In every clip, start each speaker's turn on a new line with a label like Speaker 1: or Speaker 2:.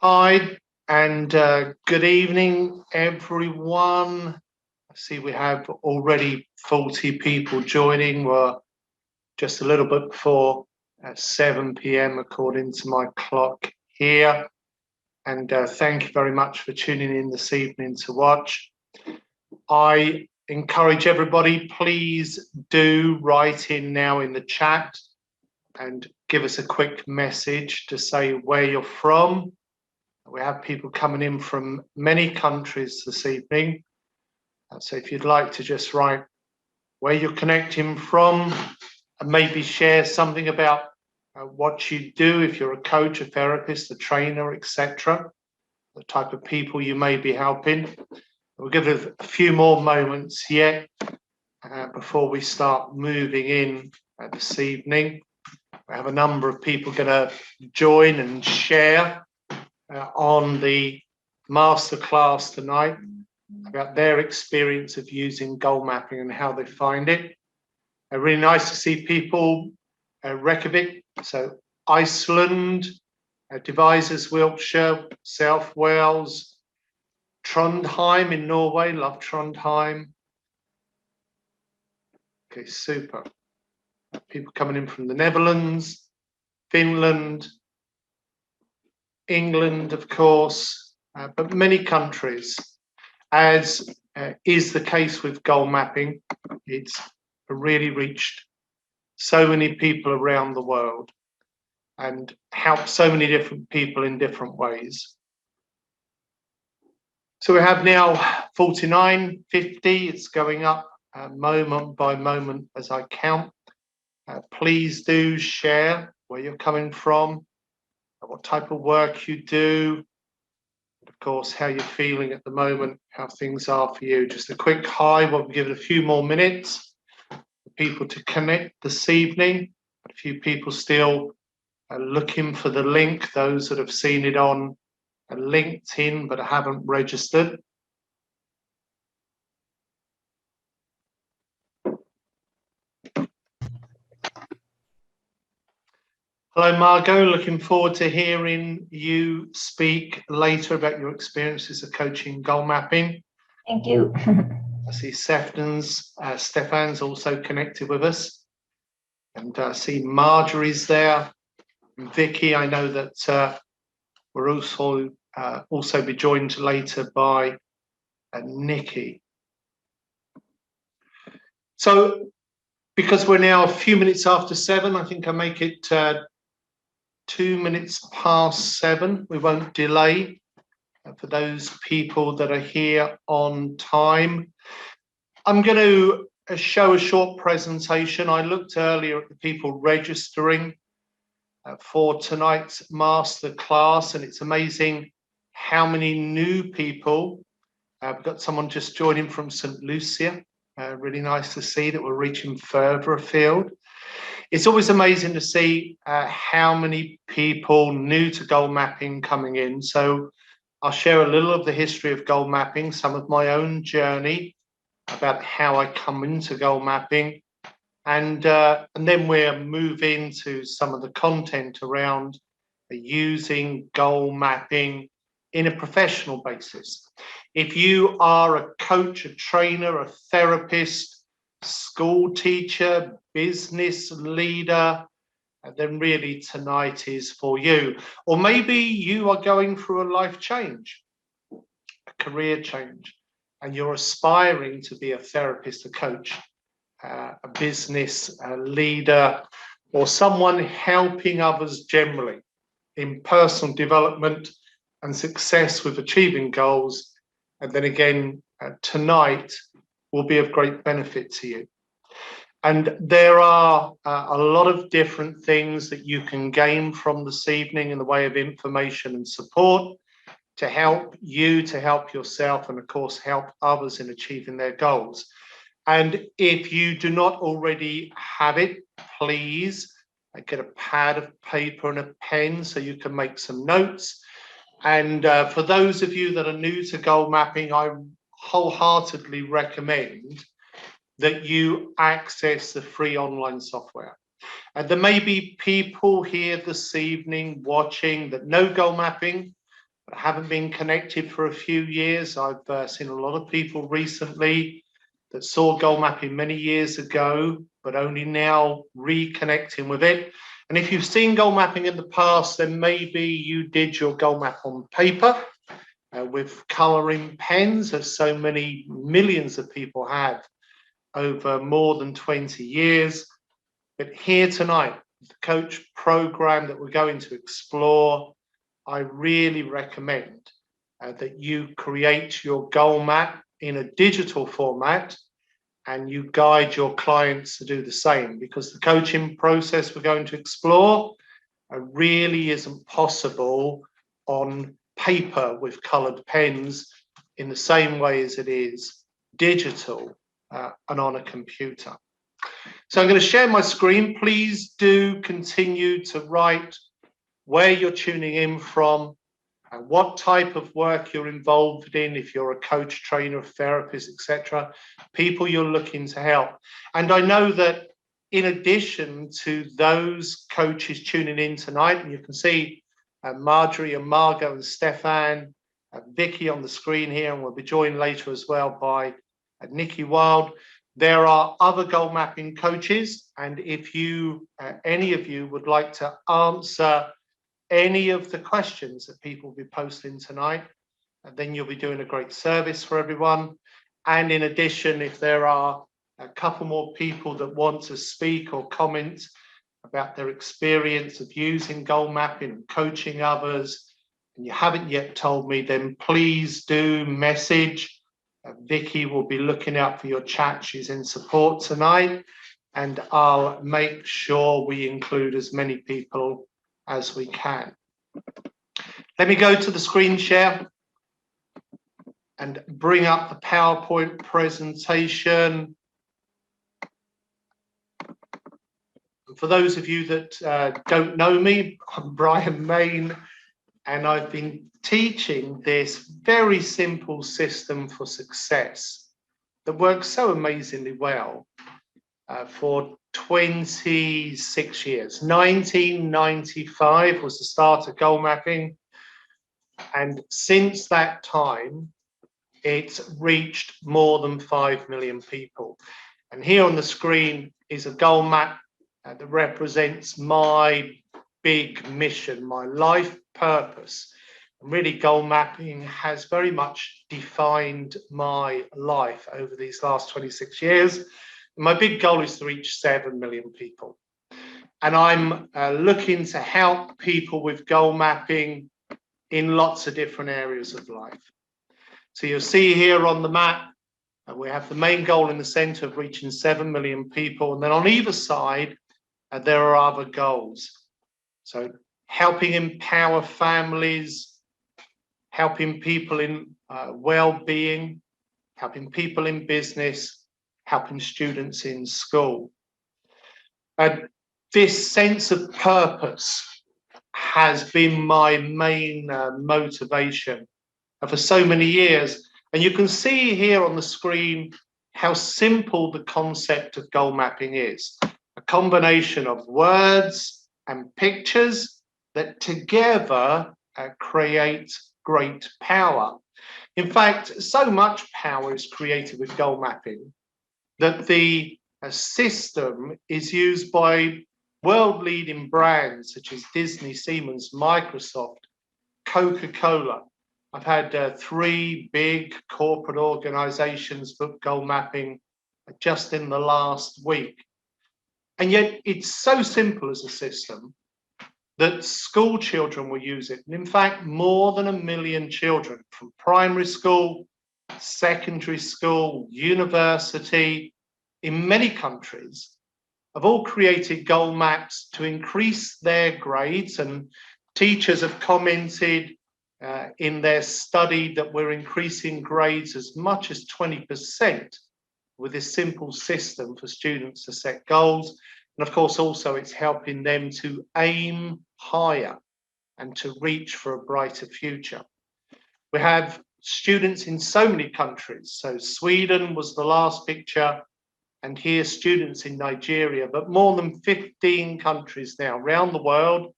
Speaker 1: Hi, and good evening, everyone. I see we have already 40 people joining. We're just a little bit before 7 p.m. according to my clock here. And thank you very much for tuning in this evening to watch. I encourage everybody, please do write in now in the chat and give us a quick message to say where you're from. We have people coming in from many countries this evening. So if you'd like to just write where you're connecting from and maybe share something about what you do, if you're a coach, a therapist, a trainer, etc., the type of people you may be helping. We'll give it a few more moments yet before we start moving in this evening. We have a number of people going to join and share on the masterclass tonight about their experience of using goal mapping and how they find it. Really nice to see people, Reykjavik, so Iceland, Devizes, Wiltshire, South Wales, Trondheim in Norway, love Trondheim. Okay, super. People coming in from the Netherlands, Finland, England, of course, but many countries. As is the case with goal mapping, it's really reached so many people around the world and helped so many different people in different ways. So we have now 49, 50, it's going up moment by moment as I count. Please do share where you're coming from, what type of work you do, of course, how you're feeling at the moment, how things are for you. Just a quick hi, we'll give it a few more minutes for people to connect this evening. A few people still looking for the link, those that have seen it on LinkedIn but haven't registered. Hello, Margot. Looking forward to hearing you speak later about your experiences of coaching goal mapping.
Speaker 2: Thank you.
Speaker 1: I see Stefan's also connected with us. And I see Marjorie's there. And Vicky, I know that we're also be joined later by Nikki. So, because we're now a few minutes after 7, I think I make it 2 minutes past 7. We won't delay for those people that are here on time. I'm going to show a short presentation. I looked earlier at the people registering for tonight's masterclass, and it's amazing how many new people. We've got someone just joining from St. Lucia. Really nice to see that we're reaching further afield. It's always amazing to see how many people new to goal mapping coming in. So I'll share a little of the history of goal mapping, some of my own journey about how I come into goal mapping, and then we'll move into some of the content around using goal mapping in a professional basis. If you are a coach, a trainer, a therapist, school teacher, business leader, then really tonight is for you. Or maybe you are going through a life change, a career change, and you're aspiring to be a therapist, a coach, a business leader, or someone helping others generally in personal development and success with achieving goals. And then again, tonight will be of great benefit to you. And there are a lot of different things that you can gain from this evening in the way of information and support to help you, to help yourself, and of course, help others in achieving their goals. And if you do not already have it, please get a pad of paper and a pen so you can make some notes. And for those of you that are new to goal mapping, I wholeheartedly recommend that you access the free online software. And there may be people here this evening watching that know goal mapping, but haven't been connected for a few years. I've seen a lot of people recently that saw goal mapping many years ago, but only now reconnecting with it. And if you've seen goal mapping in the past, then maybe you did your goal map on paper with colouring pens, as so many millions of people have over more than 20 years. But here tonight, the coach program that we're going to explore, I really recommend that you create your goal map in a digital format and you guide your clients to do the same, because the coaching process we're going to explore really isn't possible on paper with coloured pens in the same way as it is digital and on a computer. So I'm going to share my screen. Please do continue to write where you're tuning in from and what type of work you're involved in, if you're a coach, trainer, therapist, etc., people you're looking to help. And I know that in addition to those coaches tuning in tonight, and you can see Marjorie and Margot and Stefan, Vicky on the screen here, and we'll be joined later as well by Nikki Wild. There are other goal mapping coaches, and if you, any of you would like to answer any of the questions that people will be posting tonight, then you'll be doing a great service for everyone. And in addition, if there are a couple more people that want to speak or comment about their experience of using goal mapping and coaching others, and you haven't yet told me, then please do message. Vicky will be looking out for your chat. She's in support tonight, and I'll make sure we include as many people as we can. Let me go to the screen share and bring up the PowerPoint presentation. For those of you that don't know me, I'm Brian Main, and I've been teaching this very simple system for success that works so amazingly well for 26 years. 1995 was the start of goal mapping, and since that time, it's reached more than 5 million people. And here on the screen is a goal map that represents my big mission, my life purpose. And really, goal mapping has very much defined my life over these last 26 years. My big goal is to reach 7 million people. And I'm looking to help people with goal mapping in lots of different areas of life. So you'll see here on the map, we have the main goal in the center of reaching 7 million people. And then on either side, there are other goals. So helping empower families, helping people in well-being, helping people in business, helping students in school. And this sense of purpose has been my main motivation for so many years. And you can see here on the screen how simple the concept of goal mapping is. A combination of words and pictures that together create great power. In fact, so much power is created with goal mapping that the system is used by world-leading brands such as Disney, Siemens, Microsoft, Coca-Cola. I've had 3 big corporate organizations book goal mapping just in the last week. And yet it's so simple as a system that school children will use it. And in fact, more than 1 million children from primary school, secondary school, university, in many countries, have all created goal maps to increase their grades. And teachers have commented in their study that we're increasing grades as much as 20% with this simple system for students to set goals. And of course, also it's helping them to aim higher and to reach for a brighter future. We have students in so many countries. So Sweden was the last picture, and here students in Nigeria, but more than 15 countries now around the world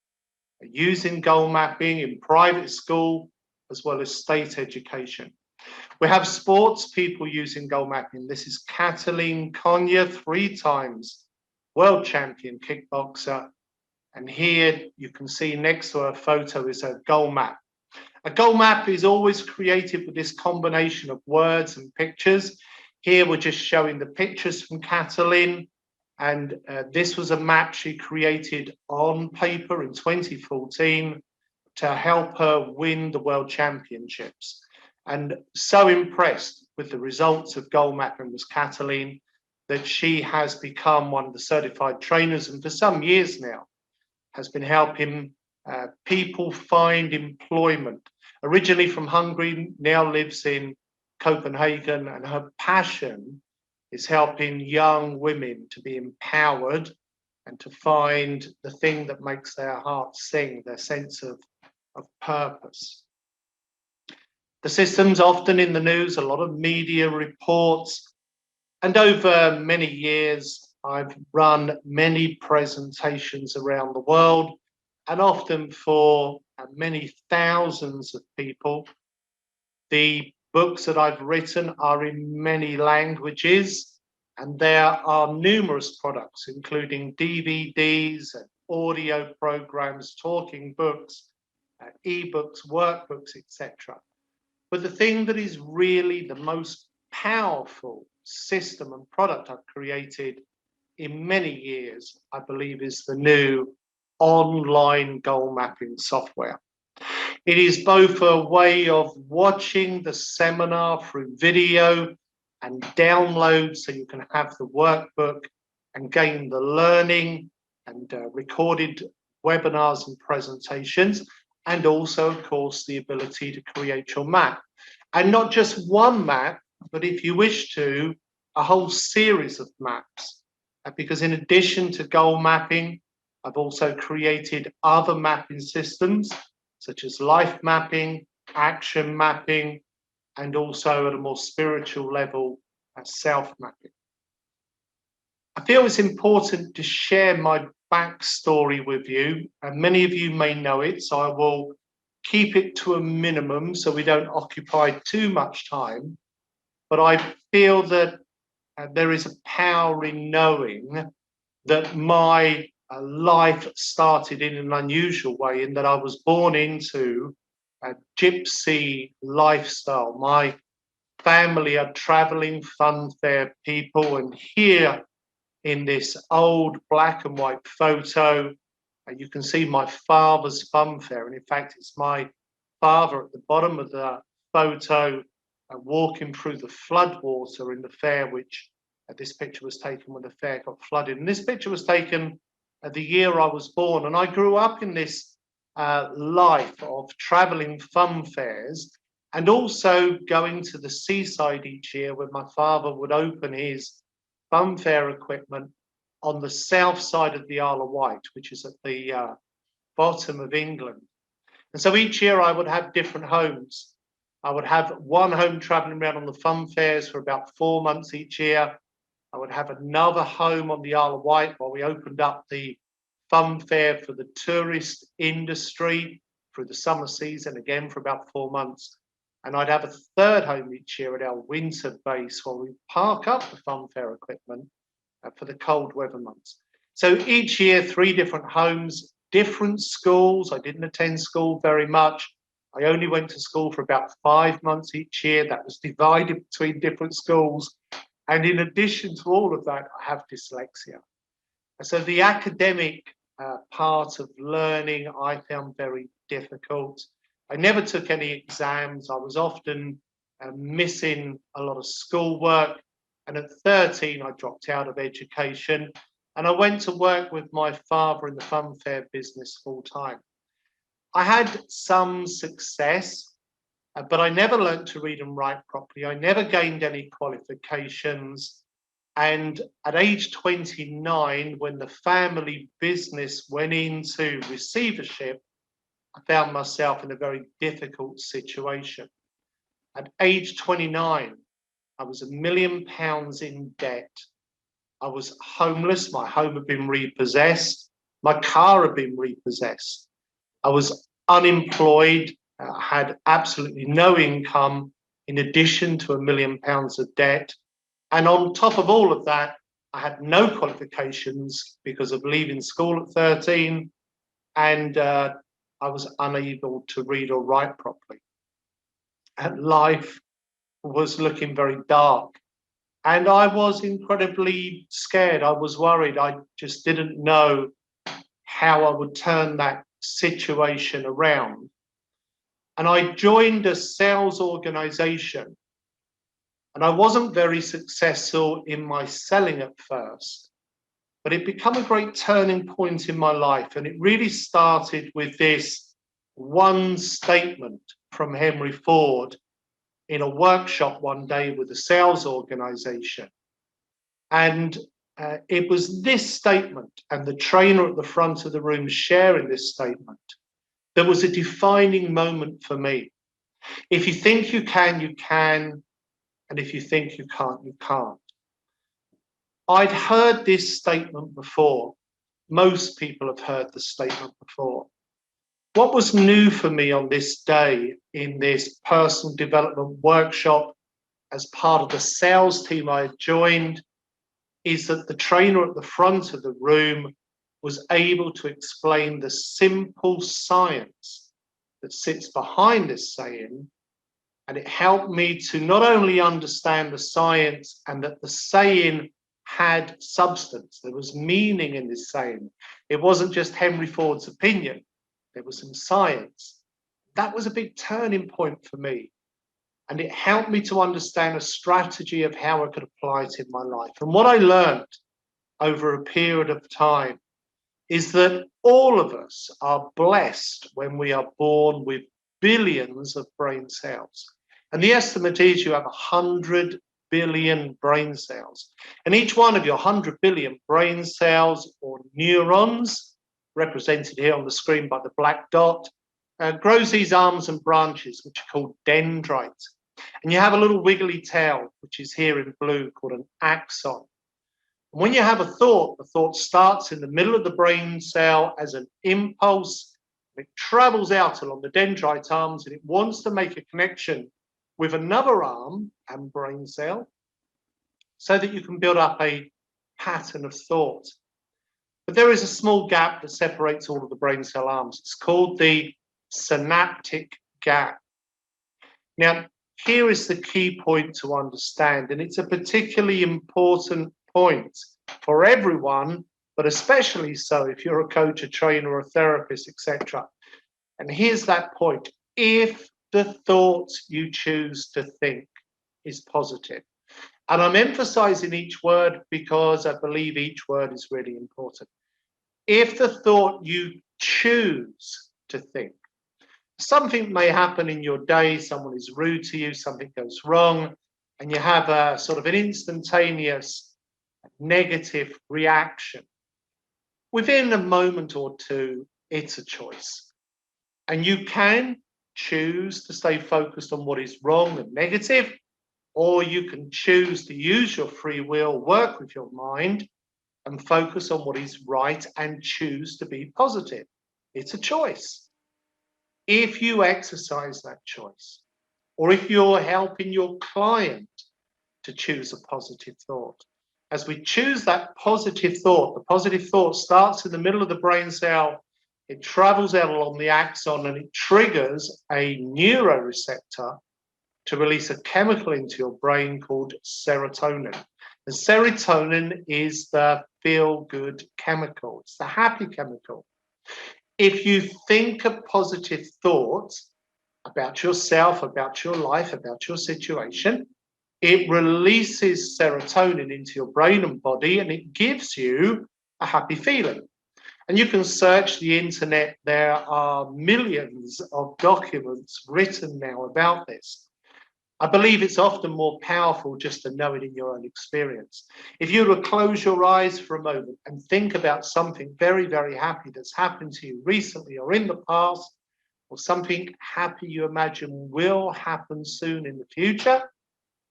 Speaker 1: are using goal mapping in private school as well as state education. We have sports people using goal mapping. This is Kathleen Konya, 3 times world champion kickboxer. And here you can see next to her photo is a goal map. A goal map is always created with this combination of words and pictures. Here we're just showing the pictures from Kathleen. And this was a map she created on paper in 2014 to help her win the World Championships. And so impressed with the results of goal mapping was Kathleen that she has become one of the certified trainers, and for some years now has been helping people find employment. Originally from Hungary, now lives in Copenhagen, and her passion is helping young women to be empowered and to find the thing that makes their hearts sing, their sense of purpose. The system's often in the news, a lot of media reports, and over many years, I've run many presentations around the world, and often for many thousands of people. The books that I've written are in many languages, and there are numerous products, including DVDs and audio programs, talking books, ebooks, workbooks, etc. But the thing that is really the most powerful system and product I've created in many years, I believe, is the new online goal mapping software. It is both a way of watching the seminar through video and download so you can have the workbook and gain the learning and recorded webinars and presentations, and also, of course, the ability to create your map. And not just one map, but if you wish to, a whole series of maps. Because in addition to goal mapping, I've also created other mapping systems, such as life mapping, action mapping, and also at a more spiritual level, self-mapping. I feel it's important to share my backstory with you, and many of you may know it, so I will keep it to a minimum so we don't occupy too much time. But I feel that there is a power in knowing that my life started in an unusual way, in that I was born into a gypsy lifestyle. My family are traveling funfair people, and here in this old black and white photo, you can see my father's funfair. And in fact, it's my father at the bottom of the photo walking through the floodwater in the fair, which this picture was taken when the fair got flooded. And this picture was taken the year I was born. And I grew up in this life of traveling fun fairs and also going to the seaside each year when my father would open his fun fair equipment on the south side of the Isle of Wight, which is at the bottom of England. And so each year I would have different homes. I would have one home traveling around on the fun fairs for about 4 months each year. I would have another home on the Isle of Wight while we opened up the fun fair for the tourist industry through the summer season, again for about 4 months. And I'd have a third home each year at our winter base while we park up the fun fair equipment for the cold weather months. So each year, 3 different homes, different schools. I didn't attend school very much. I only went to school for about 5 months each year. That was divided between different schools. And in addition to all of that, I have dyslexia. So the academic part of learning I found very difficult. I never took any exams. I was often missing a lot of schoolwork. And at 13, I dropped out of education. And I went to work with my father in the fun fair business full time. I had some success, but I never learned to read and write properly. I never gained any qualifications. And at age 29, when the family business went into receivership, I found myself in a very difficult situation. At age 29, I was £1 million in debt. I was homeless. My home had been repossessed. My car had been repossessed. I was unemployed, I had absolutely no income in addition to £1 million of debt. And on top of all of that, I had no qualifications because of leaving school at 13, and I was unable to read or write properly. And life was looking very dark. And I was incredibly scared. I was worried. I just didn't know how I would turn that situation around. And I joined a sales organization. And I wasn't very successful in my selling at first, but it became a great turning point in my life. And it really started with this one statement from Henry Ford in a workshop one day with a sales organization. And it was this statement, and the trainer at the front of the room sharing this statement, that was a defining moment for me. If you think you can, you can. And if you think you can't, you can't. I'd heard this statement before. Most people have heard the statement before. What was new for me on this day in this personal development workshop as part of the sales team I had joined is that the trainer at the front of the room was able to explain the simple science that sits behind this saying. And it helped me to not only understand the science and that the saying had substance. There was meaning in this saying. It wasn't just Henry Ford's opinion. There was some science. That was a big turning point for me. And it helped me to understand a strategy of how I could apply it in my life. And what I learned over a period of time is that all of us are blessed when we are born with billions of brain cells. And the estimate is you have 100 billion brain cells. And each one of your 100 billion brain cells or neurons, represented here on the screen by the black dot, grows these arms and branches, which are called dendrites. And you have a little wiggly tail, which is here in blue, called an axon. And when you have a thought, the thought starts in the middle of the brain cell as an impulse. It travels out along the dendrite arms and it wants to make a connection with another arm and brain cell so that you can build up a pattern of thought. But there is a small gap that separates all of the brain cell arms. It's called the synaptic gap. Now, here is the key point to understand, and it's a particularly important point for everyone, but especially so if you're a coach, a trainer, a therapist, etc. And here's that point. If the thought you choose to think is positive, and I'm emphasizing each word because I believe each word is really important. If the thought you choose to think, something may happen in your day, someone is rude to you, something goes wrong, and you have a sort of an instantaneous negative reaction. Within a moment or two, it's a choice. And you can choose to stay focused on what is wrong and negative, or you can choose to use your free will, work with your mind, and focus on what is right and choose to be positive. It's a choice. If you exercise that choice, or if you're helping your client to choose a positive thought, as we choose that positive thought, the positive thought starts in the middle of the brain cell, it travels out along the axon and it triggers a neuroreceptor to release a chemical into your brain called serotonin. And serotonin is the feel-good chemical. It's the happy chemical. If you think a positive thought about yourself, about your life, about your situation, it releases serotonin into your brain and body, and it gives you a happy feeling. And you can search the internet. There are millions of documents written now about this. I believe it's often more powerful just to know it in your own experience. If you were to close your eyes for a moment and think about something very, very happy that's happened to you recently or in the past, or something happy you imagine will happen soon in the future,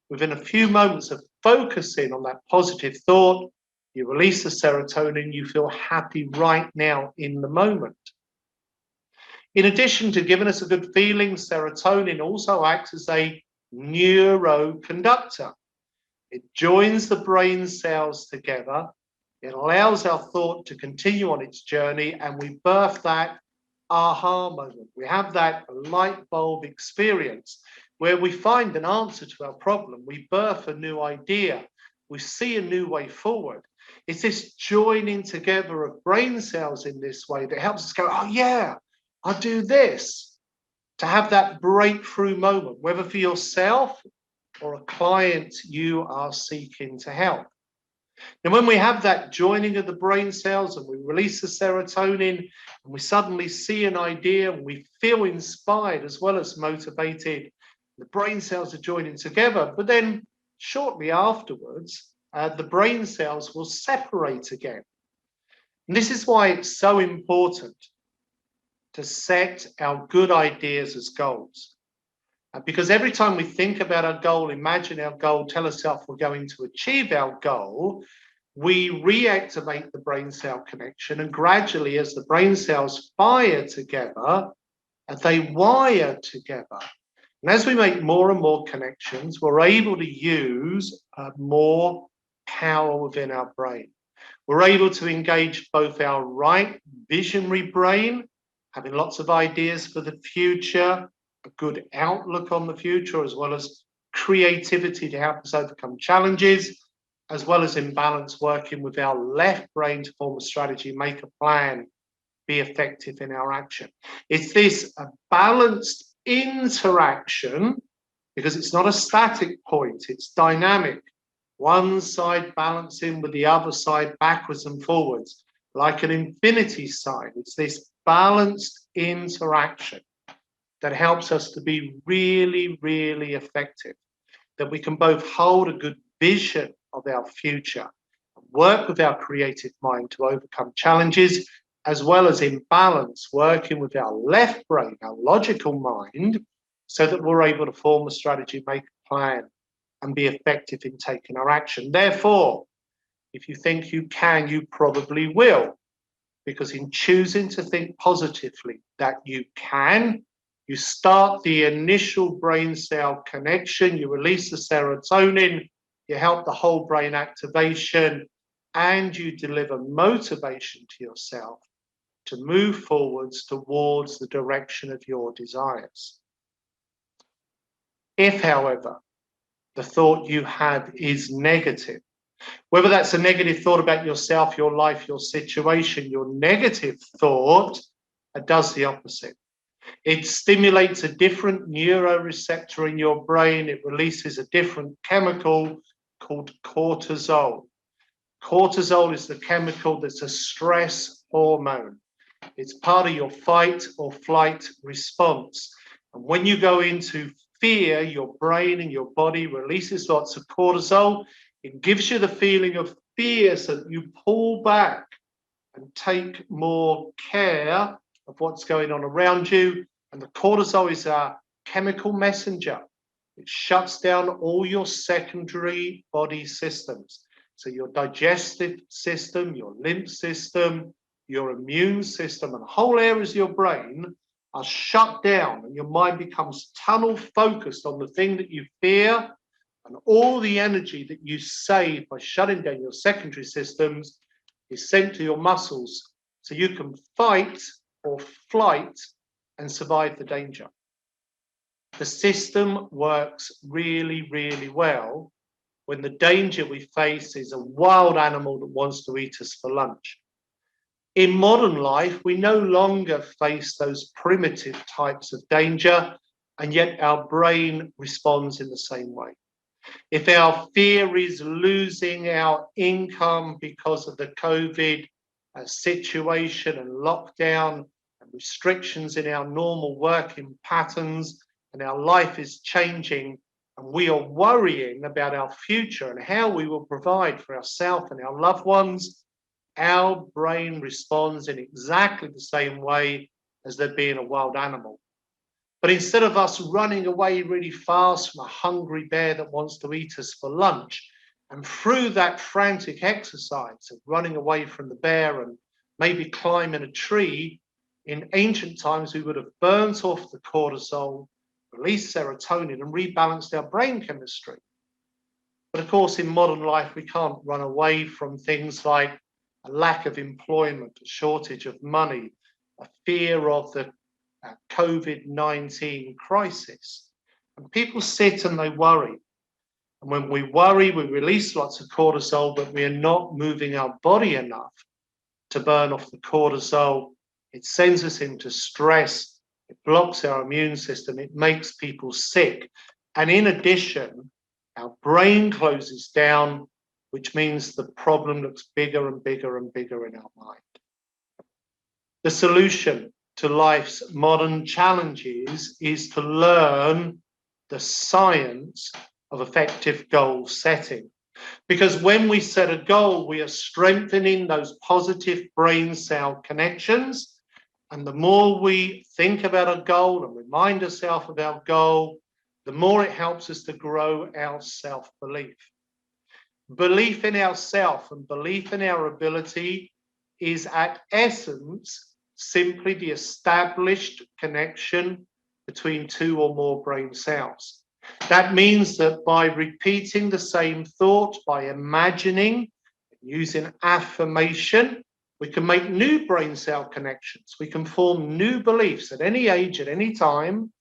Speaker 1: within a few moments of focusing on that positive thought, you release the serotonin, you feel happy right now in the moment. In addition to giving us a good feeling, serotonin also acts as a neuroconductor. It joins the brain cells together. It allows our thought to continue on its journey, and we birth that aha moment. We have that light bulb experience where we find an answer to our problem. We birth a new idea. We see a new way forward. It's this joining together of brain cells in this way that helps us go, oh yeah, I'll do this. To have that breakthrough moment, whether for yourself or a client you are seeking to help. And when we have that joining of the brain cells and we release the serotonin and we suddenly see an idea and we feel inspired as well as motivated, the brain cells are joining together. But then shortly afterwards, the brain cells will separate again. And this is why it's so important to set our good ideas as goals. Because every time we think about our goal, imagine our goal, tell ourselves we're going to achieve our goal, we reactivate the brain cell connection, and gradually as the brain cells fire together, they wire together. And as we make more and more connections, we're able to use more power within our brain. We're able to engage both our right visionary brain, having lots of ideas for the future, a good outlook on the future, as well as creativity to help us overcome challenges, as well as in balance working with our left brain to form a strategy, make a plan, be effective in our action. It's this balanced interaction, because it's not a static point, it's dynamic. One side balancing with the other side backwards and forwards, like an infinity sign. It's this balanced interaction that helps us to be really, really effective, that we can both hold a good vision of our future, work with our creative mind to overcome challenges, as well as in balance, working with our left brain, our logical mind, so that we're able to form a strategy, make a plan, and be effective in taking our action. Therefore, if you think you can, you probably will, because in choosing to think positively that you can, you start the initial brain cell connection, you release the serotonin, you help the whole brain activation, and you deliver motivation to yourself to move forwards towards the direction of your desires. If, however, the thought you have is negative, whether that's a negative thought about yourself, your life, your situation, your negative thought does the opposite. It stimulates a different neuroreceptor in your brain. It releases a different chemical called cortisol. Cortisol is the chemical that's a stress hormone. It's part of your fight or flight response. And when you go into fear, your brain and your body releases lots of cortisol. It gives you the feeling of fear so that you pull back and take more care of what's going on around you. And the cortisol is a chemical messenger. It shuts down all your secondary body systems. So your digestive system, your lymph system, your immune system, and whole areas of your brain are shut down, and your mind becomes tunnel focused on the thing that you fear, and all the energy that you save by shutting down your secondary systems is sent to your muscles so you can fight or flight and survive the danger. The system works really, really well when the danger we face is a wild animal that wants to eat us for lunch. In modern life, we no longer face those primitive types of danger, and yet our brain responds in the same way. If our fear is losing our income because of the COVID situation and lockdown and restrictions in our normal working patterns, and our life is changing, and we are worrying about our future and how we will provide for ourselves and our loved ones, our brain responds in exactly the same way as there being a wild animal. But instead of us running away really fast from a hungry bear that wants to eat us for lunch, and through that frantic exercise of running away from the bear and maybe climbing a tree, In ancient times, we would have burnt off the cortisol, released serotonin, and rebalanced our brain chemistry. But of course, in modern life, we can't run away from things like a lack of employment, a shortage of money, a fear of the COVID-19 crisis. And people sit and they worry. And when we worry, we release lots of cortisol, but we are not moving our body enough to burn off the cortisol. It sends us into stress. It blocks our immune system. It makes people sick. And in addition, our brain closes down, which means the problem looks bigger and bigger and bigger in our mind. The solution to life's modern challenges is to learn the science of effective goal setting. Because when we set a goal, we are strengthening those positive brain cell connections. And the more we think about a goal and remind ourselves of our goal, the more it helps us to grow our self-belief. Belief in ourselves and belief in our ability is at essence simply the established connection between two or more brain cells. That means that by repeating the same thought, by imagining, using affirmation, we can make new brain cell connections. We can form new beliefs at any age, at any time,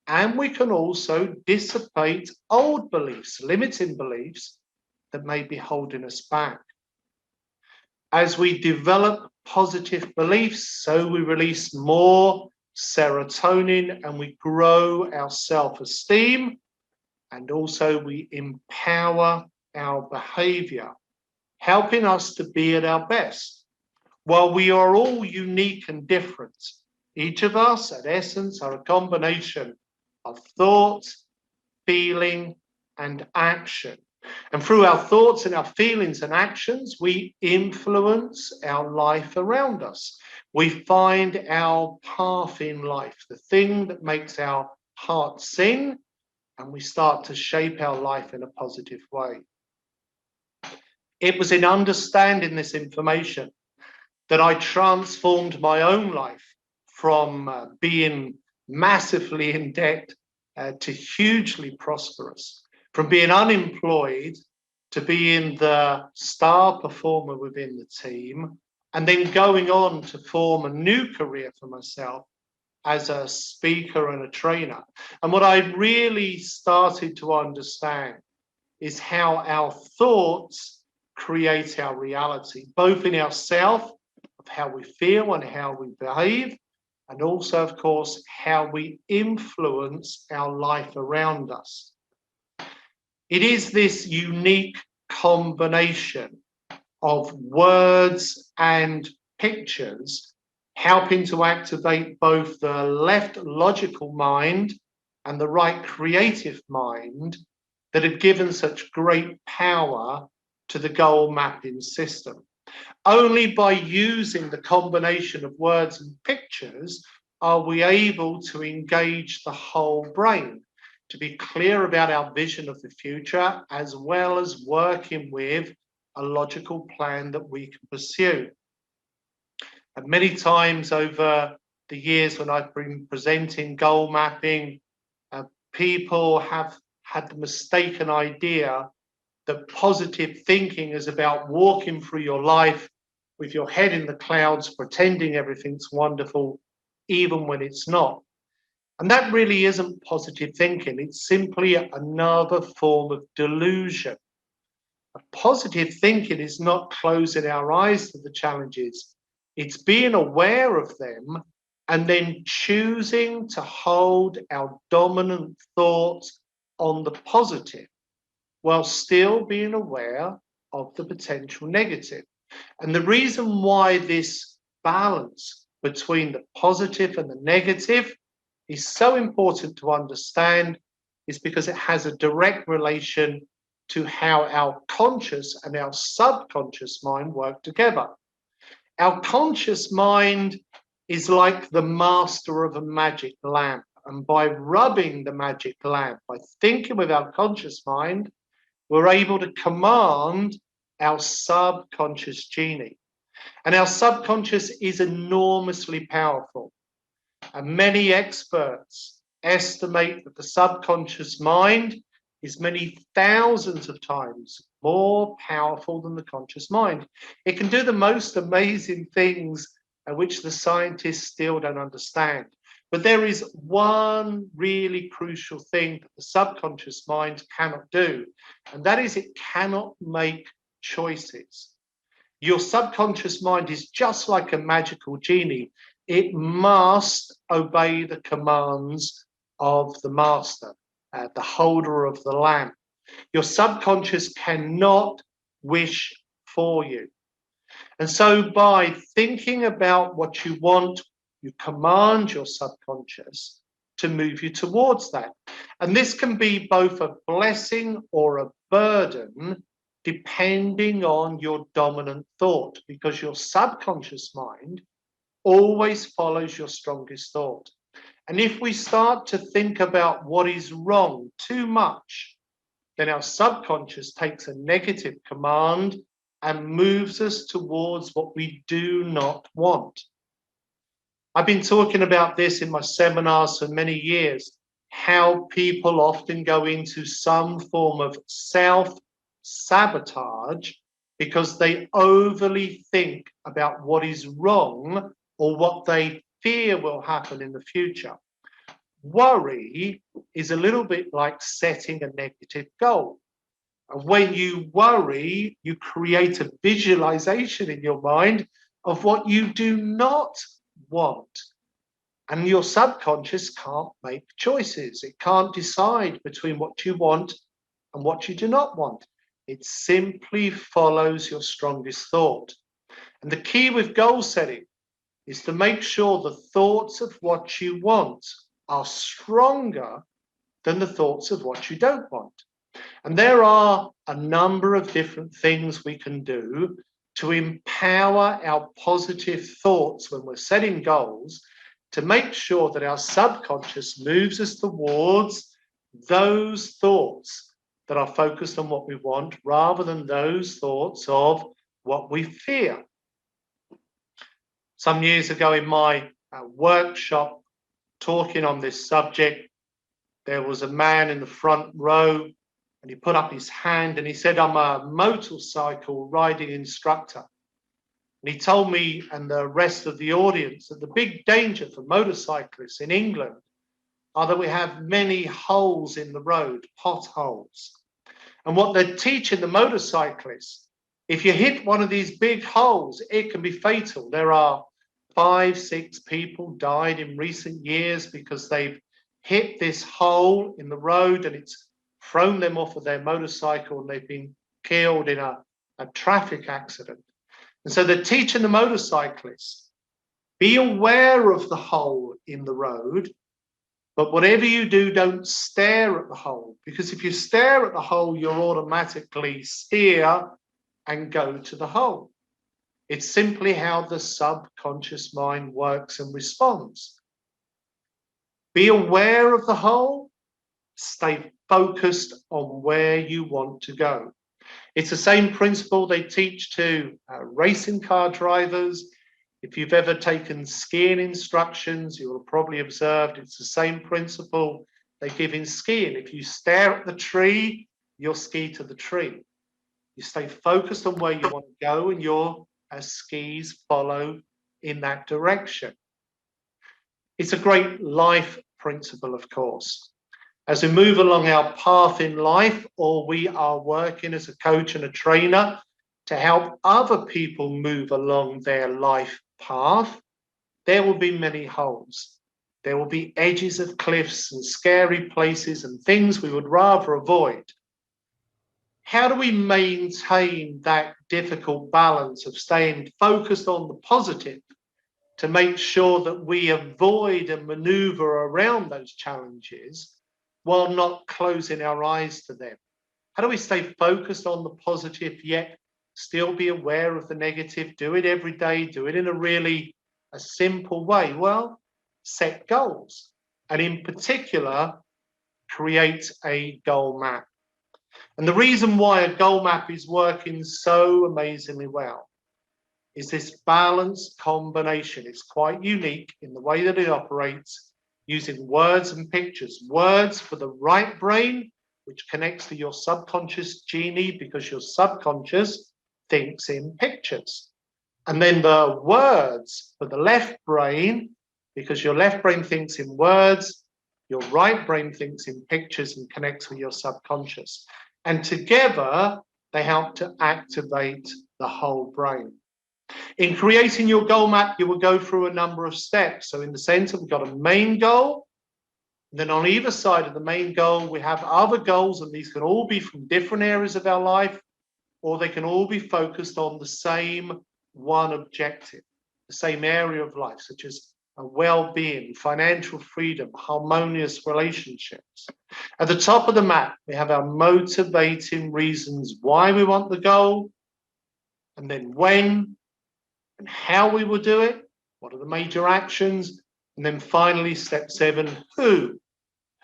Speaker 1: and we can also dissipate old beliefs, limiting beliefs that may be holding us back. As we develop positive beliefs, so we release more serotonin and we grow our self-esteem, and also we empower our behavior, helping us to be at our best. While we are all unique and different, each of us at essence are a combination of thought, feeling, and action. And through our thoughts and our feelings and actions, we influence our life around us. We find our path in life, the thing that makes our heart sing, and we start to shape our life in a positive way. It was in understanding this information that I transformed my own life from being massively in debt to hugely prosperous, from being unemployed to being the star performer within the team, and then going on to form a new career for myself as a speaker and a trainer. And what I really started to understand is how our thoughts create our reality, both in ourselves, of how we feel and how we behave, and also, of course, how we influence our life around us. It is this unique combination of words and pictures helping to activate both the left logical mind and the right creative mind that have given such great power to the goal mapping system. Only by using the combination of words and pictures are we able to engage the whole brain, to be clear about our vision of the future, as well as working with a logical plan that we can pursue. And many times over the years when I've been presenting goal mapping, people have had the mistaken idea that positive thinking is about walking through your life with your head in the clouds, pretending everything's wonderful, even when it's not. And that really isn't positive thinking. It's simply another form of delusion. Positive thinking is not closing our eyes to the challenges. It's being aware of them and then choosing to hold our dominant thoughts on the positive while still being aware of the potential negative. And the reason why this balance between the positive and the negative is so important to understand is because it has a direct relation to how our conscious and our subconscious mind work together. Our conscious mind is like the master of a magic lamp. And by rubbing the magic lamp, by thinking with our conscious mind, we're able to command our subconscious genie. And our subconscious is enormously powerful. And many experts estimate that the subconscious mind is many thousands of times more powerful than the conscious mind. It can do the most amazing things which the scientists still don't understand. But there is one really crucial thing that the subconscious mind cannot do, and that is it cannot make choices. Your subconscious mind is just like a magical genie. It must obey the commands of the master, the holder of the lamp. Your subconscious cannot wish for you. And so by thinking about what you want, you command your subconscious to move you towards that. And this can be both a blessing or a burden, depending on your dominant thought, because your subconscious mind always follows your strongest thought. And if we start to think about what is wrong too much, then our subconscious takes a negative command and moves us towards what we do not want. I've been talking about this in my seminars for many years, how people often go into some form of self-sabotage because they overly think about what is wrong or what they fear will happen in the future. Worry is a little bit like setting a negative goal. And when you worry, you create a visualization in your mind of what you do not want. And your subconscious can't make choices. It can't decide between what you want and what you do not want. It simply follows your strongest thought. And the key with goal setting is to make sure the thoughts of what you want are stronger than the thoughts of what you don't want. And there are a number of different things we can do to empower our positive thoughts when we're setting goals, to make sure that our subconscious moves us towards those thoughts that are focused on what we want rather than those thoughts of what we fear. Some years ago in my workshop talking on this subject, there was a man in the front row and he put up his hand and he said, "I'm a motorcycle riding instructor." And he told me and the rest of the audience that the big danger for motorcyclists in England are that we have many holes in the road, potholes. And what they're teaching the motorcyclists, if you hit one of these big holes, it can be fatal. There are 5, 6 people died in recent years because they've hit this hole in the road and it's thrown them off of their motorcycle and they've been killed in a traffic accident. And so they're teaching the motorcyclists, be aware of the hole in the road, but whatever you do, don't stare at the hole, because if you stare at the hole, you'll automatically steer and go to the hole. It's simply how the subconscious mind works and responds. Be aware of the hole, stay focused on where you want to go. It's the same principle they teach to racing car drivers. If you've ever taken skiing instructions, you will have probably observed it's the same principle they give in skiing. If you stare at the tree, you'll ski to the tree. You stay focused on where you want to go and your skis follow in that direction. It's a great life principle, of course. As we move along our path in life, or we are working as a coach and a trainer to help other people move along their life path, there will be many holes. There will be edges of cliffs and scary places and things we would rather avoid. How do we maintain that difficult balance of staying focused on the positive to make sure that we avoid and maneuver around those challenges while not closing our eyes to them? How do we stay focused on the positive yet still be aware of the negative? Do it every day, do it in a simple way. Well, set goals, and in particular, create a goal map. And the reason why a goal map is working so amazingly well is this balanced combination. It's quite unique in the way that it operates, using words and pictures. Words for the right brain, which connects to your subconscious genie, because your subconscious thinks in pictures. And then the words for the left brain, because your left brain thinks in words, your right brain thinks in pictures and connects with your subconscious. And together, they help to activate the whole brain. In creating your goal map, you will go through a number of steps. So in the center, we've got a main goal. And then on either side of the main goal, we have other goals, and these can all be from different areas of our life, or they can all be focused on the same one objective, the same area of life, such as well-being, financial freedom, harmonious relationships. At the top of the map, we have our motivating reasons why we want the goal, and then when and how we will do it, what are the major actions, and then finally, step 7, who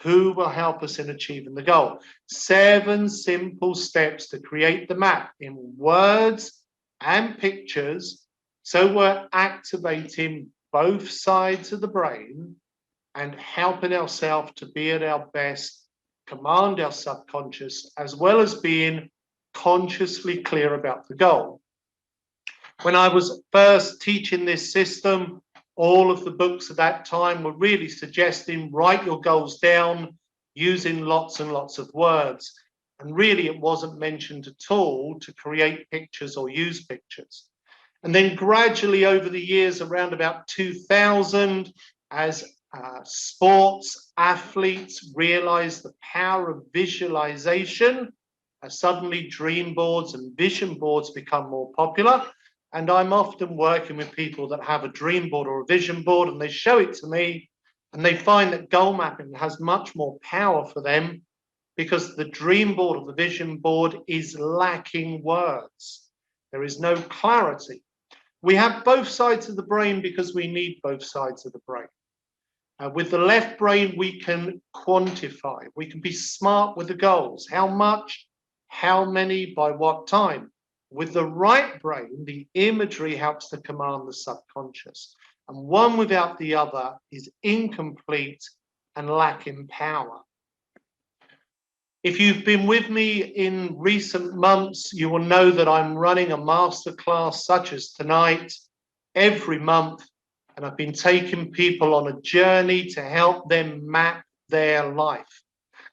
Speaker 1: will help us in achieving the goal. 7 simple steps to create the map in words and pictures, so we're activating both sides of the brain and helping ourselves to be at our best, command our subconscious, as well as being consciously clear about the goal. When I was first teaching this system, all of the books at that time were really suggesting write your goals down using lots and lots of words. And really, it wasn't mentioned at all to create pictures or use pictures. And then gradually over the years, around about 2000, as sports athletes realized the power of visualization, suddenly dream boards and vision boards become more popular. And I'm often working with people that have a dream board or a vision board, and they show it to me, and they find that goal mapping has much more power for them, because the dream board or the vision board is lacking words. There is no clarity. We have both sides of the brain because we need both sides of the brain. With the left brain, we can quantify. We can be smart with the goals. How much, how many, by what time. With the right brain, the imagery helps to command the subconscious. And one without the other is incomplete and lacking power. If you've been with me in recent months, you will know that I'm running a masterclass such as tonight every month. And I've been taking people on a journey to help them map their life.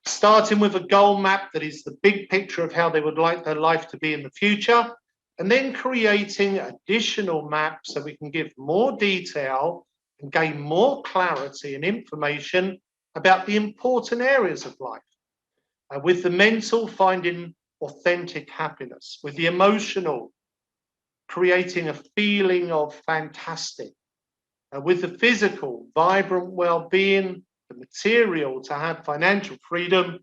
Speaker 1: Starting with a goal map that is the big picture of how they would like their life to be in the future, and then creating additional maps so we can give more detail and gain more clarity and information about the important areas of life. With the mental, finding authentic happiness. With the emotional, creating a feeling of fantastic. With the physical, vibrant well-being. The material, to have financial freedom.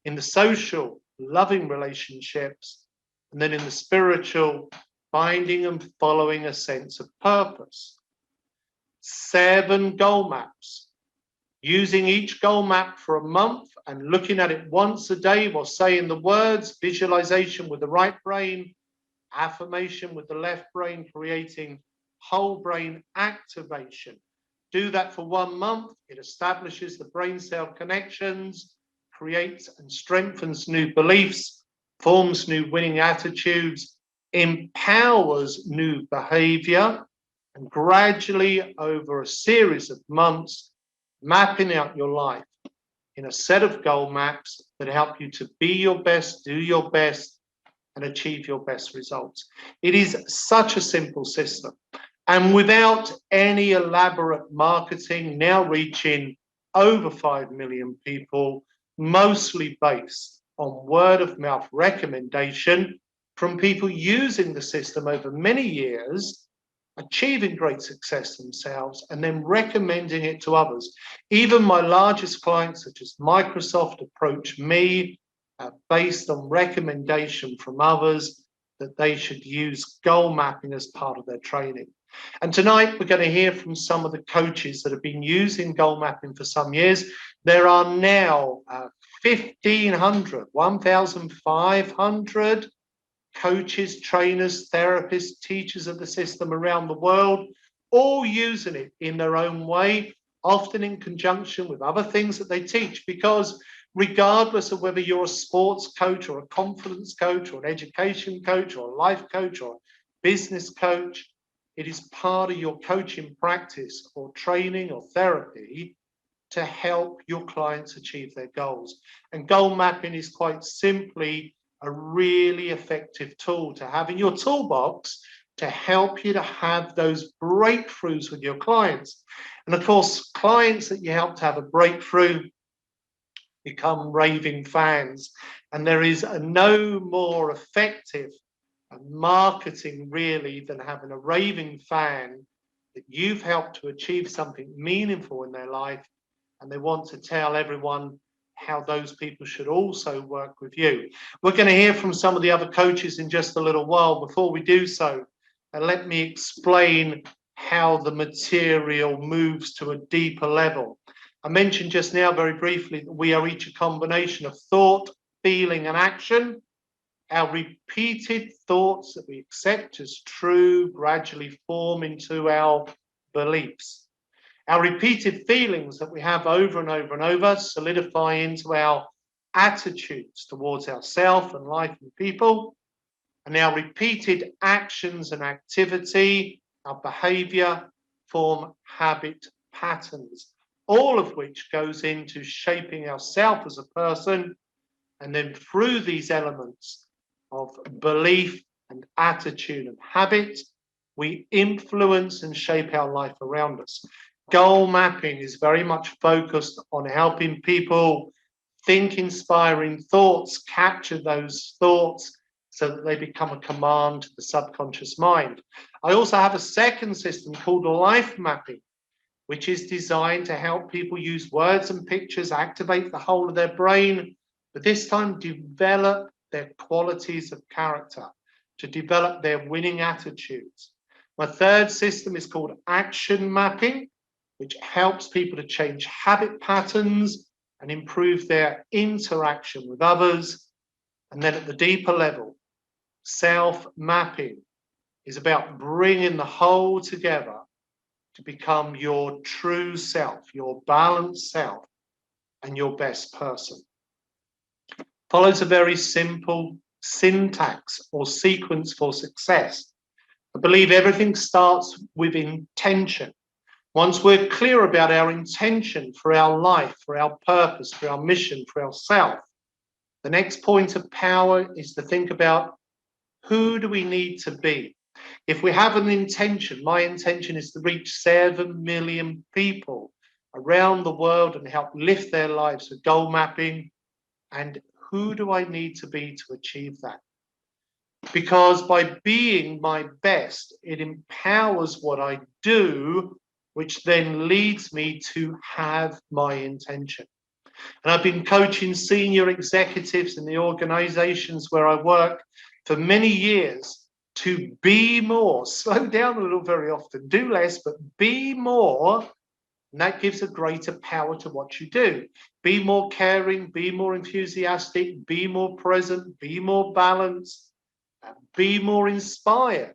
Speaker 1: In the social, loving relationships. And then in the spiritual, finding and following a sense of purpose. 7 goal maps. Using each goal map for a month and looking at it once a day while saying the words, visualization with the right brain, affirmation with the left brain, creating whole brain activation. Do that for 1 month. It establishes the brain cell connections, creates and strengthens new beliefs, forms new winning attitudes, empowers new behavior, and gradually over a series of months, mapping out your life in a set of goal maps that help you to be your best, do your best, and achieve your best results. It is such a simple system. And without any elaborate marketing, now reaching over 5 million people, mostly based on word of mouth recommendation from people using the system over many years, achieving great success themselves, and then recommending it to others. Even my largest clients, such as Microsoft, approach me based on recommendation from others that they should use goal mapping as part of their training. And tonight we're going to hear from some of the coaches that have been using goal mapping for some years. There are now 1,500 coaches, trainers, therapists, teachers of the system around the world, all using it in their own way, often in conjunction with other things that they teach, because regardless of whether you're a sports coach or a confidence coach or an education coach or a life coach or a business coach, it is part of your coaching practice or training or therapy to help your clients achieve their goals. And goal mapping is quite simply a really effective tool to have in your toolbox to help you to have those breakthroughs with your clients. And of course, clients that you help to have a breakthrough become raving fans. And there is no more effective marketing really than having a raving fan that you've helped to achieve something meaningful in their life, and they want to tell everyone how those people should also work with you. We're going to hear from some of the other coaches in just a little while. Before we do so, let me explain how the material moves to a deeper level. I mentioned just now very briefly that we are each a combination of thought, feeling, and action. Our repeated thoughts that we accept as true gradually form into our beliefs. Our repeated feelings that we have over and over and over solidify into our attitudes towards ourselves and life and people. And our repeated actions and activity, our behavior, form habit patterns, all of which goes into shaping ourselves as a person. And then through these elements of belief and attitude and habit, we influence and shape our life around us. Goal mapping is very much focused on helping people think inspiring thoughts, capture those thoughts so that they become a command to the subconscious mind. I also have a second system called life mapping, which is designed to help people use words and pictures, activate the whole of their brain, but this time develop their qualities of character, to develop their winning attitudes. My third system is called action mapping, which helps people to change habit patterns and improve their interaction with others. And then at the deeper level, self-mapping is about bringing the whole together to become your true self, your balanced self, and your best person. Follows a very simple syntax or sequence for success. I believe everything starts with intention. Once we're clear about our intention for our life, for our purpose, for our mission, for ourself, the next point of power is to think about who do we need to be. If we have an intention, my intention is to reach 7 million people around the world and help lift their lives with goal mapping. And who do I need to be to achieve that? Because by being my best, it empowers what I do, which then leads me to have my intention. And I've been coaching senior executives in the organizations where I work for many years to be more, slow down a little very often, do less, but be more. And that gives a greater power to what you do. Be more caring, be more enthusiastic, be more present, be more balanced, be more inspired.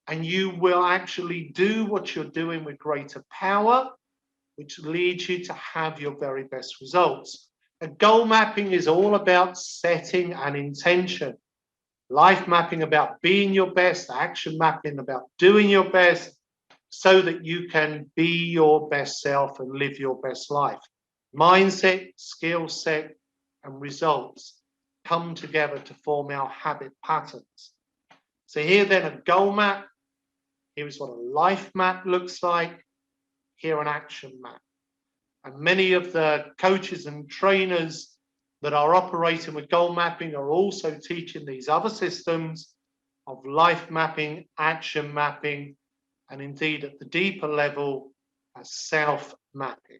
Speaker 1: And you will actually do what you're doing with greater power, which leads you to have your very best results. And goal mapping is all about setting an intention. Life mapping about being your best, action mapping about doing your best, so that you can be your best self and live your best life. Mindset, skill set, and results come together to form our habit patterns. So here then a goal map. Here is what a life map looks like. Here an action map. And many of the coaches and trainers that are operating with goal mapping are also teaching these other systems of life mapping, action mapping, and indeed at the deeper level, self-mapping.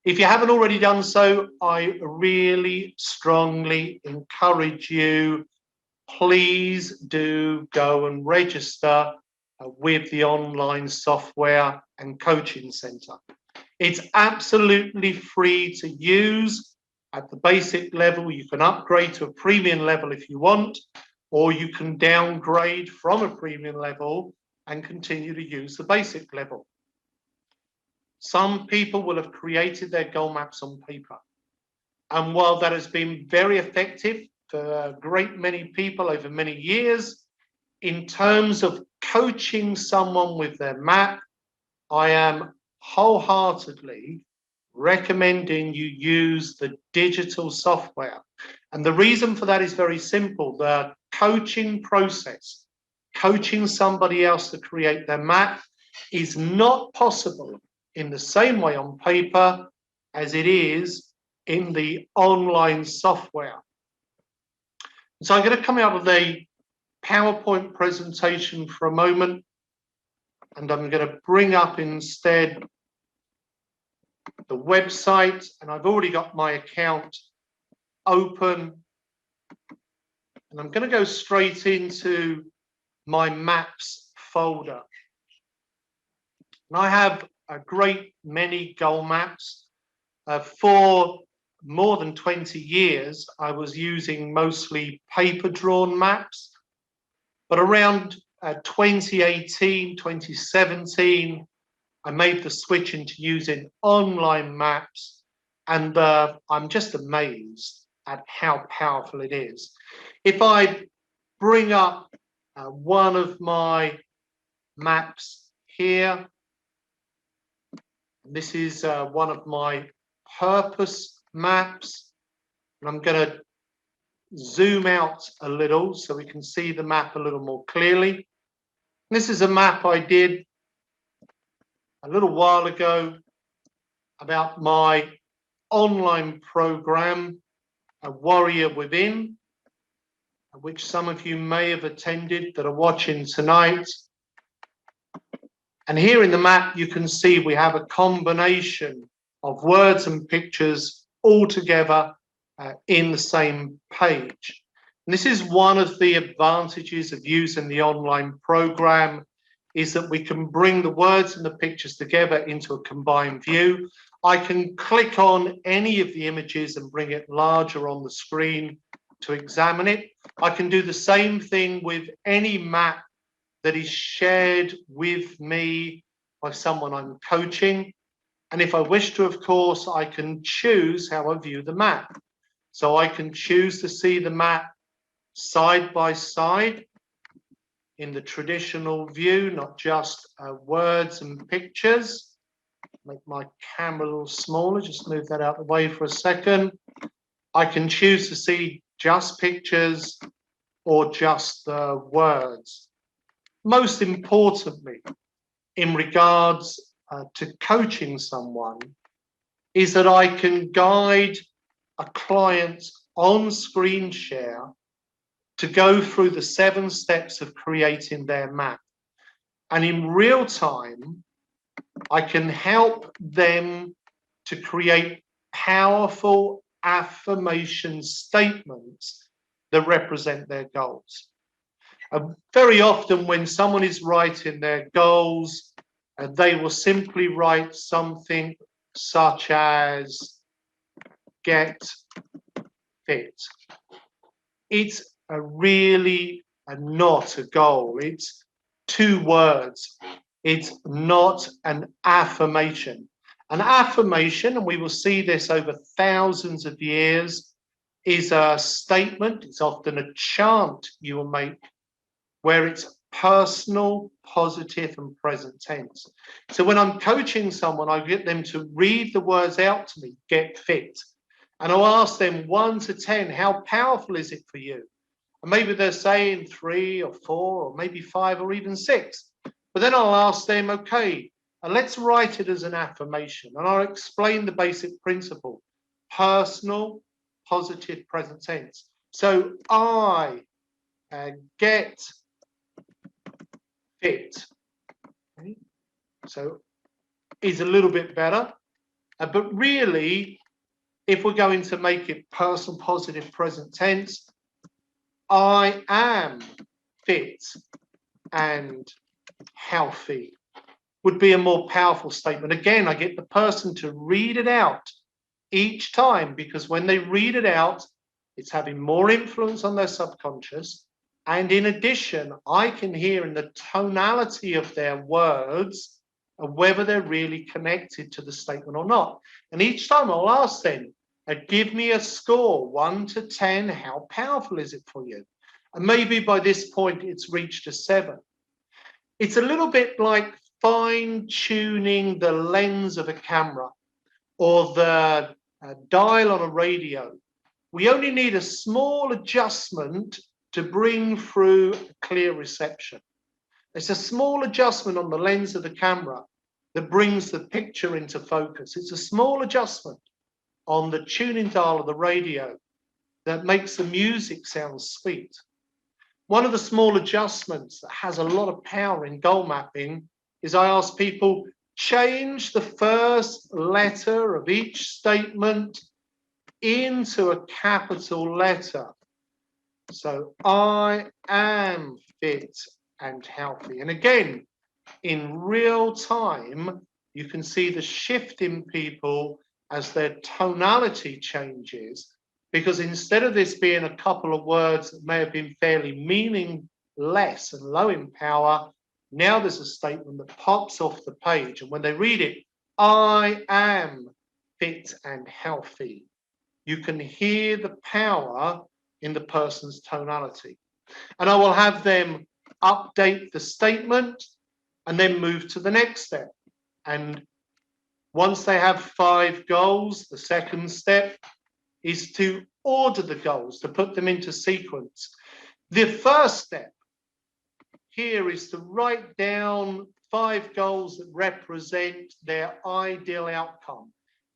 Speaker 1: If you haven't already done so, I really strongly encourage you, please do go and register with the online software and coaching center. It's absolutely free to use. at the basic level. You can upgrade to a premium level if you want, or you can downgrade from a premium level and continue to use the basic level. Some people will have created their goal maps on paper. And while that has been very effective for a great many people over many years, in terms of coaching someone with their map, I am wholeheartedly recommending you use the digital software. And the reason for that is very simple. The coaching process, coaching somebody else to create their map, is not possible in the same way on paper as it is in the online software. So I'm going to come out of the PowerPoint presentation for a moment, and I'm going to bring up instead the website, and I've already got my account open, and I'm going to go straight into my maps folder. And I have a great many goal maps. For more than 20 years, I was using mostly paper-drawn maps, but around 2018, 2017, I made the switch into using online maps, and I'm just amazed at how powerful it is. If I bring up one of my maps here, this is one of my purpose maps, and I'm going to zoom out a little so we can see the map a little more clearly. This is a map I did a little while ago about my online program, A Warrior Within, which some of you may have attended that are watching tonight. And here in the map, you can see we have a combination of words and pictures all together in the same page. And this is one of the advantages of using the online program, is that we can bring the words and the pictures together into a combined view. I can click on any of the images and bring it larger on the screen to examine it. I can do the same thing with any map that is shared with me by someone I'm coaching. And if I wish to, of course, I can choose how I view the map. So I can choose to see the map side by side in the traditional view, not just words and pictures. Make my camera a little smaller, just move that out of the way for a second. I can choose to see just pictures or just the words. Most importantly, in regards to coaching someone, is that I can guide a client on screen share to go through the 7 steps of creating their map. And in real time, I can help them to create powerful affirmation statements that represent their goals. Very often when someone is writing their goals, they will simply write something such as get fit. It's really not a goal. It's 2 words. It's not an affirmation. An affirmation, and we will see this over thousands of years, is a statement. It's often a chant you will make where it's personal, positive, and present tense. So when I'm coaching someone, I get them to read the words out to me, get fit. And I'll ask them 1 to 10, how powerful is it for you? And maybe they're saying 3 or 4 or maybe 5 or even 6. But then I'll ask them, okay, let's write it as an affirmation. And I'll explain the basic principle: personal, positive, present tense. So I get fit. Okay. So is a little bit better. But really, if we're going to make it personal, positive, present tense, I am fit and healthy would be a more powerful statement. Again, I get the person to read it out each time, because when they read it out, it's having more influence on their subconscious. And in addition, I can hear in the tonality of their words whether they're really connected to the statement or not. And each time I'll ask them, give me a score, 1 to 10, how powerful is it for you? And maybe by this point, it's reached a 7. It's a little bit like fine-tuning the lens of a camera or the dial on a radio. We only need a small adjustment to bring through a clear reception. It's a small adjustment on the lens of the camera that brings the picture into focus. It's a small adjustment on the tuning dial of the radio that makes the music sound sweet. One of the small adjustments that has a lot of power in goal mapping is I ask people, change the first letter of each statement into a capital letter. So I am fit and healthy. And again, in real time, you can see the shift in people as their tonality changes, because instead of this being a couple of words that may have been fairly meaningless and low in power, now there's a statement that pops off the page. And when they read it, I am fit and healthy, you can hear the power in the person's tonality. And I will have them update the statement and then move to the next step. And once they have 5 goals, the second step is to order the goals, to put them into sequence. The first step here is to write down 5 goals that represent their ideal outcome,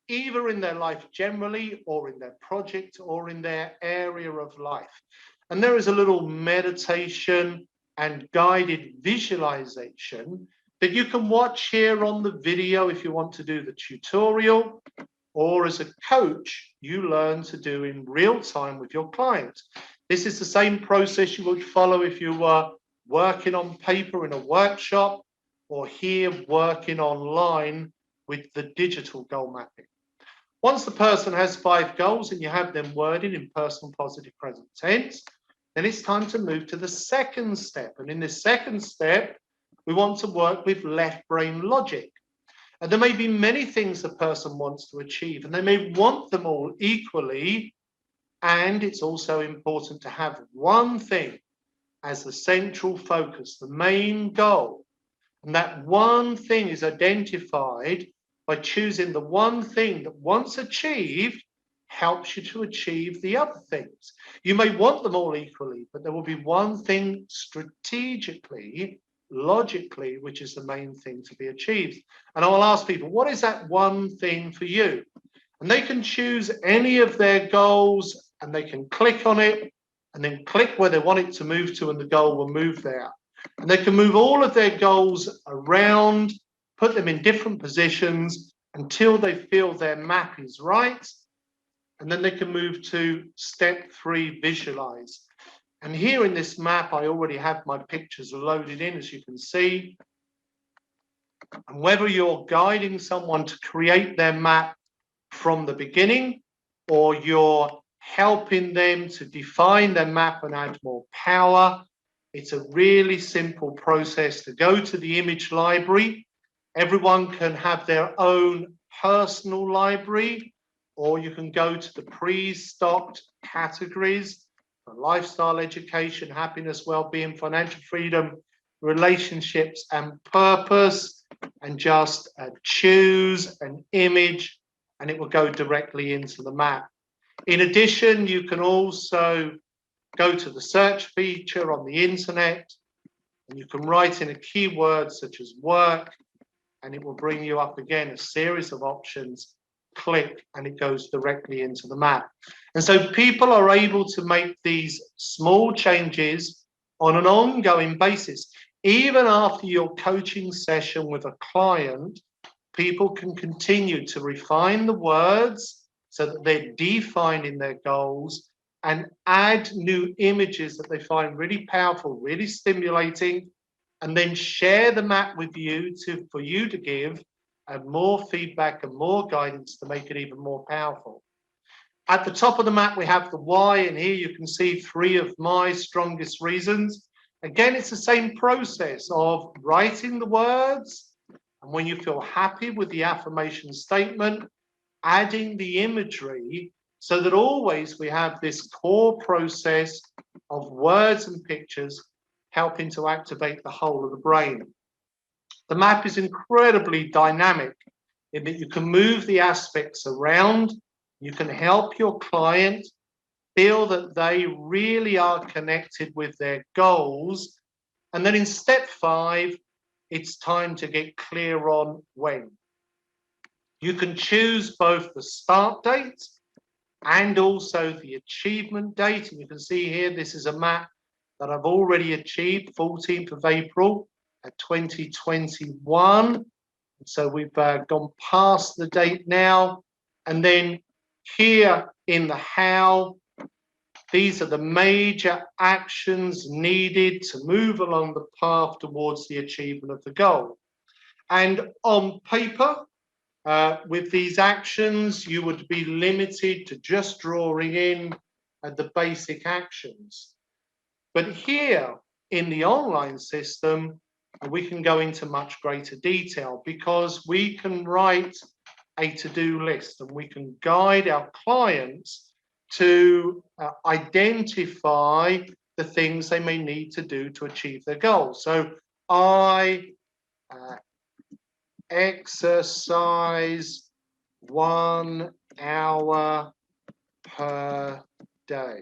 Speaker 1: either in their life generally, or in their project, or in their area of life. And there is a little meditation and guided visualization that you can watch here on the video if you want to do the tutorial, or as a coach, you learn to do in real time with your clients. This is the same process you would follow if you were working on paper in a workshop, or here working online with the digital goal mapping. Once the person has 5 goals and you have them worded in personal positive present tense, then it's time to move to the second step. And in this second step, we want to work with left brain logic. And there may be many things the person wants to achieve, and they may want them all equally. And it's also important to have one thing as the central focus, the main goal. And that one thing is identified by choosing the one thing that, once achieved, helps you to achieve the other things. You may want them all equally, but there will be one thing strategically, logically, which is the main thing to be achieved. And I will ask people, what is that one thing for you? And they can choose any of their goals, and they can click on it and then click where they want it to move to, and the goal will move there. And they can move all of their goals around, put them in different positions until they feel their map is right. And then they can move to step 3, visualize. And here in this map, I already have my pictures loaded in, as you can see. And whether you're guiding someone to create their map from the beginning, or you're helping them to define their map and add more power, it's a really simple process to go to the image library. Everyone can have their own personal library, or you can go to the pre-stocked categories for lifestyle, education, happiness, well-being, financial freedom, relationships, and purpose, and just choose an image, and it will go directly into the map. In addition, you can also go to the search feature on the internet, and you can write in a keyword such as work, and it will bring you up again a series of options. Click, and it goes directly into the map. And so people are able to make these small changes on an ongoing basis. Even after your coaching session with a client, people can continue to refine the words so that they're defining their goals, and add new images that they find really powerful, really stimulating, and then share the map with you for you to give and more feedback and more guidance to make it even more powerful. At the top of the map, we have the why, and here you can see 3 of my strongest reasons. Again, it's the same process of writing the words, and when you feel happy with the affirmation statement, adding the imagery so that always we have this core process of words and pictures helping to activate the whole of the brain. The map is incredibly dynamic in that you can move the aspects around, you can help your client feel that they really are connected with their goals. And then in step 5, it's time to get clear on when. You can choose both the start date and also the achievement date. And you can see here, this is a map that I've already achieved, 14th of April 2021. So we've gone past the date now. And then here in the how, these are the major actions needed to move along the path towards the achievement of the goal. And on paper, with these actions, you would be limited to just drawing in the basic actions. But here in the online system, we can go into much greater detail because we can write a to-do list and we can guide our clients to identify the things they may need to do to achieve their goals. So I exercise 1 hour per day.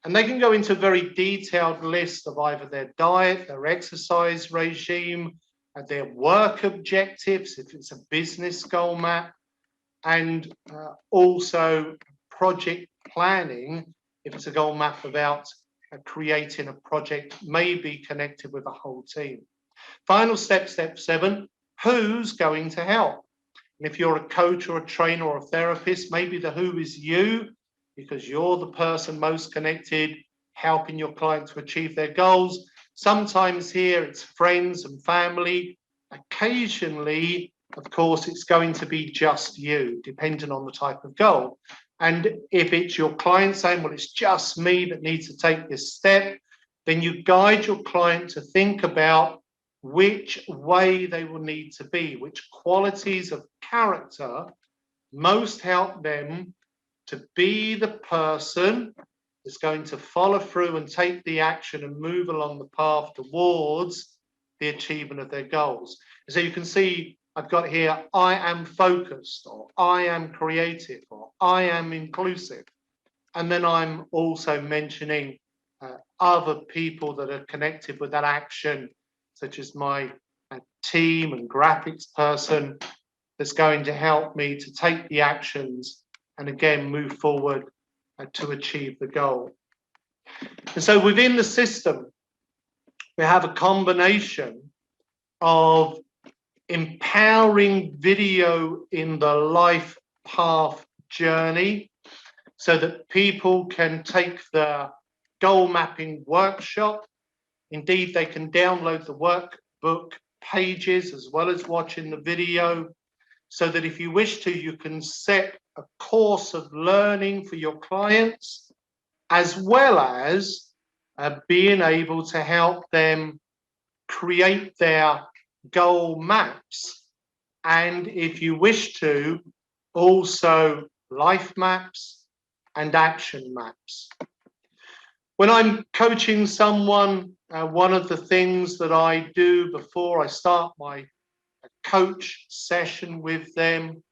Speaker 1: And they can go into a very detailed list of either their diet, their exercise regime, their work objectives, if it's a business goal map, and also project planning, if it's a goal map about creating a project, maybe connected with a whole team. Final step, step 7, who's going to help? And if you're a coach or a trainer or a therapist, maybe the who is you, because you're the person most connected, helping your client to achieve their goals. Sometimes here it's friends and family. Occasionally, of course, it's going to be just you, depending on the type of goal. And if it's your client saying, well, it's just me that needs to take this step, then you guide your client to think about which way they will need to be, which qualities of character most help them to be the person that's going to follow through and take the action and move along the path towards the achievement of their goals. And so you can see I've got here, I am focused, or I am creative, or I am inclusive. And then I'm also mentioning other people that are connected with that action, such as my team and graphics person that's going to help me to take the actions and again move forward to achieve the goal. And so within the system, we have a combination of empowering video in the life path journey so that people can take the goal mapping workshop. Indeed, they can download the workbook pages as well as watching the video, so that if you wish to, you can set a course of learning for your clients, as well as being able to help them create their goal maps. And if you wish to, also life maps and action maps. When I'm coaching someone, one of the things that I do before I start my coach session with them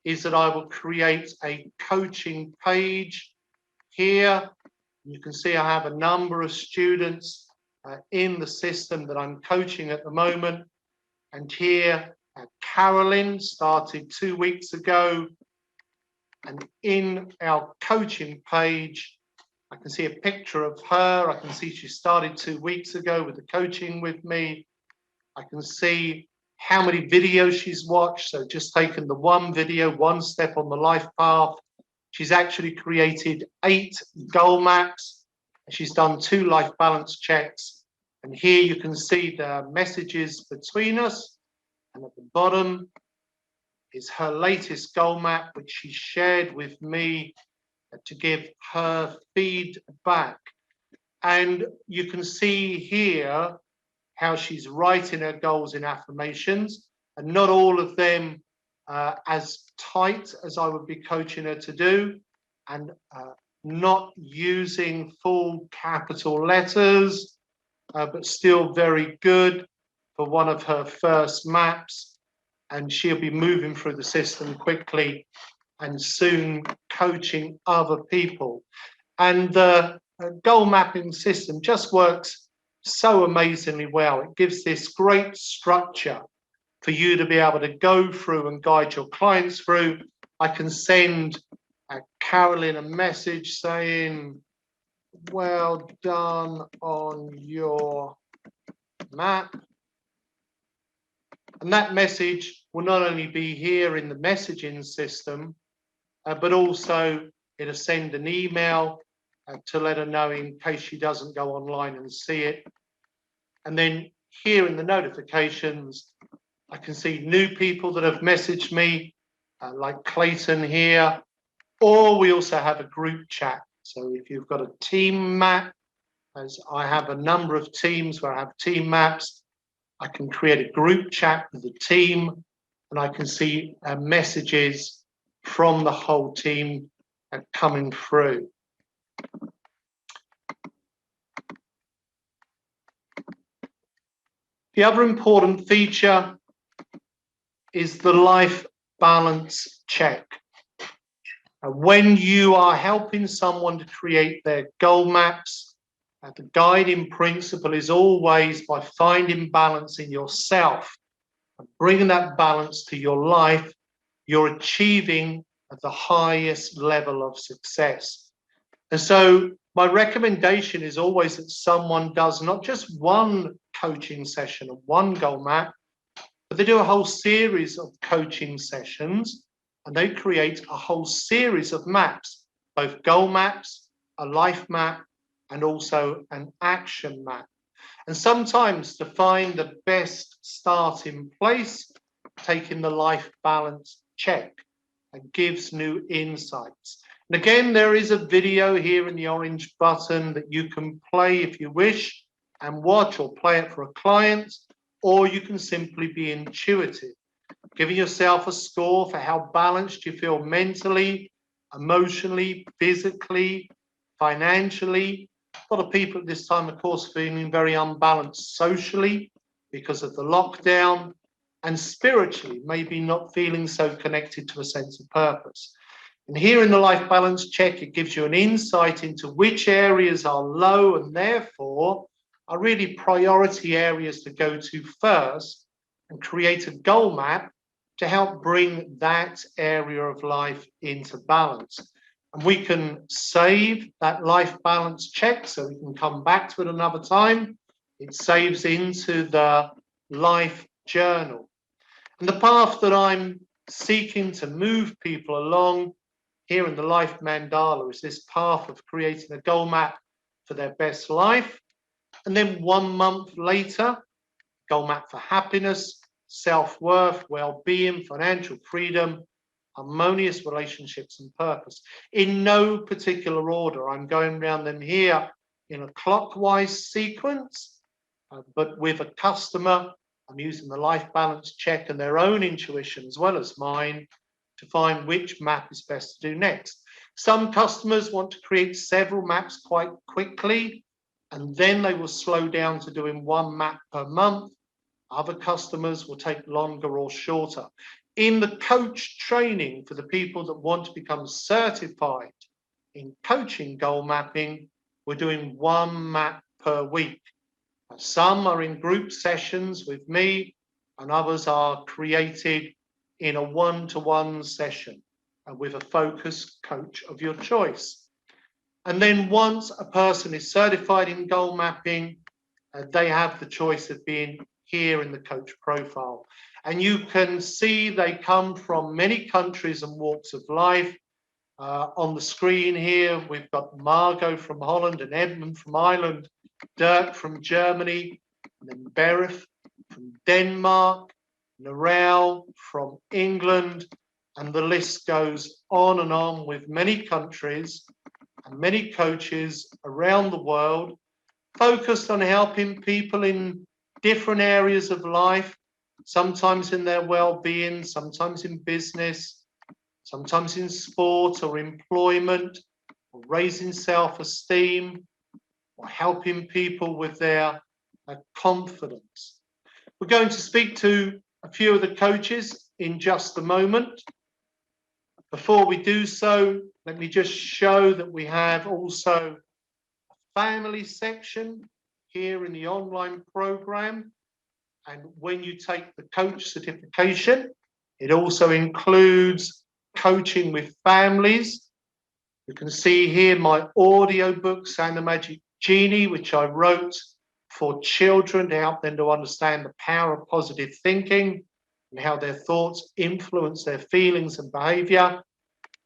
Speaker 1: is that I will create a coaching page. Here you can see I have a number of students in the system that I'm coaching at the moment. And here Carolyn started 2 weeks ago. And in our coaching page, I can see a picture of her. I can see she started 2 weeks ago with the coaching with me. I can see how many videos she's watched. So just taken the one video, one step on the life path. She's actually created 8 goal maps. She's done 2 life balance checks. And here you can see the messages between us. And at the bottom is her latest goal map, which she shared with me to give her feedback. And you can see here how she's writing her goals in affirmations, and not all of them as tight as I would be coaching her to do, and not using full capital letters, but still very good for one of her first maps. And she'll be moving through the system quickly and soon coaching other people. And the goal mapping system just works so amazingly well. It gives this great structure for you to be able to go through and guide your clients through. I can send Carolyn a message saying, well done on your map. And that message will not only be here in the messaging system, but also it'll send an email to let her know in case she doesn't go online and see it. And then here in the notifications, I can see new people that have messaged me, like Clayton here, or we also have a group chat. So if you've got a team map, as I have a number of teams where I have team maps, I can create a group chat with the team, and I can see messages from the whole team coming through. The other important feature is the life balance check. When you are helping someone to create their goal maps, the guiding principle is always by finding balance in yourself and bringing that balance to your life, you're achieving at the highest level of success. And so my recommendation is always that someone does not just one coaching session or one goal map, but they do a whole series of coaching sessions, and they create a whole series of maps, both goal maps, a life map, and also an action map. And sometimes to find the best starting place, taking the life balance check and gives new insights. And again, there is a video here in the orange button that you can play if you wish and watch, or play it for a client, or you can simply be intuitive, giving yourself a score for how balanced you feel mentally, emotionally, physically, financially. A lot of people at this time, of course, feeling very unbalanced socially because of the lockdown, and spiritually, maybe not feeling so connected to a sense of purpose. And here in the life balance check, it gives you an insight into which areas are low and therefore are really priority areas to go to first, and create a goal map to help bring that area of life into balance. And we can save that life balance check so we can come back to it another time. It saves into the life journal. And the path that I'm seeking to move people along here in the life mandala is this path of creating a goal map for their best life. And then 1 month later, goal map for happiness, self-worth, well-being, financial freedom, harmonious relationships and purpose. In no particular order. I'm going around them here in a clockwise sequence, but with a customer, I'm using the life balance check and their own intuition as well as mine to find which map is best to do next. Some customers want to create several maps quite quickly, and then they will slow down to doing one map per month. Other customers will take longer or shorter. In the coach training for the people that want to become certified in coaching goal mapping, we're doing one map per week. Some are in group sessions with me, and others are created in a one-to-one session with a focused coach of your choice. And then once a person is certified in goal mapping, they have the choice of being here in the coach profile. And you can see they come from many countries and walks of life. On the screen here, we've got Margot from Holland and Edmund from Ireland, Dirk from Germany, and then Berith from Denmark, Narelle from England, and the list goes on and on, with many countries and many coaches around the world focused on helping people in different areas of life, sometimes in their well-being, sometimes in business, sometimes in sport or employment, or raising self-esteem, or helping people with their confidence. We're going to speak to a few of the coaches in just a moment. Before we do so, let me just show that we have also a family section here in the online program. And when you take the coach certification, it also includes coaching with families. You can see here my audio book, Sound the Magic Genie, which I wrote for children to help them to understand the power of positive thinking and how their thoughts influence their feelings and behavior.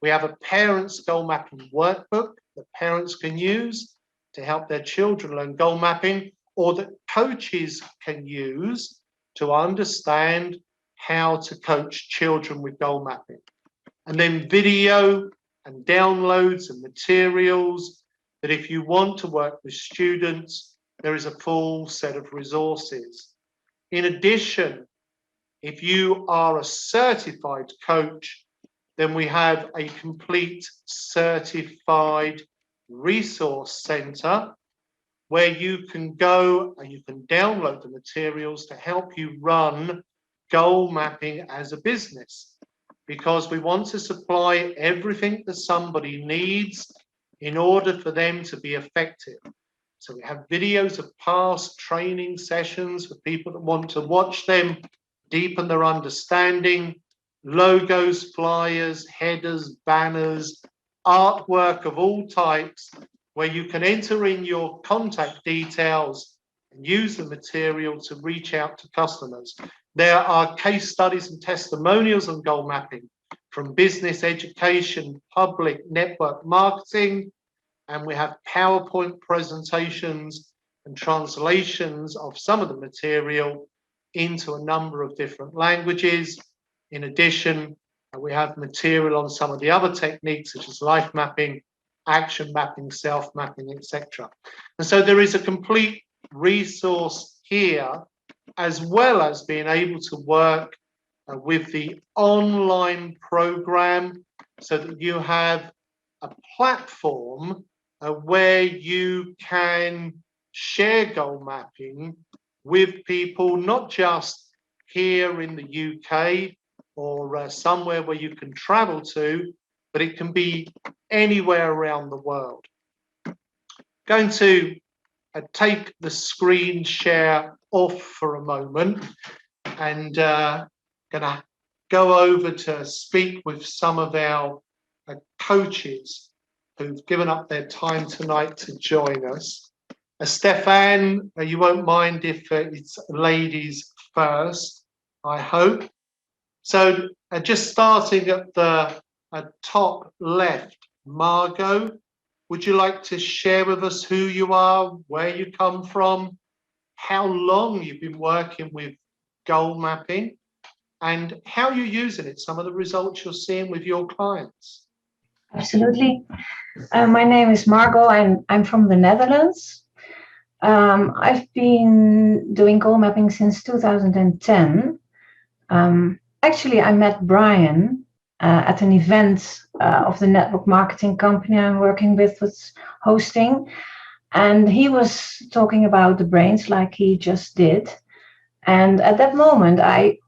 Speaker 1: We have a parents' goal mapping workbook that parents can use to help their children learn goal mapping, or that coaches can use to understand how to coach children with goal mapping. And then video and downloads and materials that if you want to work with students, there is a full set of resources. In addition, if you are a certified coach, then we have a complete certified resource center where you can go and you can download the materials to help you run goal mapping as a business, because we want to supply everything that somebody needs in order for them to be effective. So we have videos of past training sessions for people that want to watch them, deepen their understanding, logos, flyers, headers, banners, artwork of all types, where you can enter in your contact details and use the material to reach out to customers. There are case studies and testimonials on goal mapping from business, education, public, network marketing, and we have PowerPoint presentations and translations of some of the material into a number of different languages. In addition, we have material on some of the other techniques, such as life mapping, action mapping, self mapping, etc. And so there is a complete resource here, as well as being able to work with the online program, so that you have a platform where you can share goal mapping with people, not just here in the UK or somewhere where you can travel to, but it can be anywhere around the world. Going to take the screen share off for a moment, and going to go over to speak with some of our coaches who've given up their time tonight to join us. Stefan, you won't mind if it's ladies first, I hope. So just starting at the top left, Margot, would you like to share with us who you are, where you come from, how long you've been working with goal mapping, and how you're using it, some of the results you're seeing with your clients?
Speaker 2: Absolutely. My name is Margot and I'm from the Netherlands. I've been doing goal mapping since 2010. Actually, I met Brian at an event of the network marketing company I'm working with, was hosting. And he was talking about the brains like he just did. And at that moment, I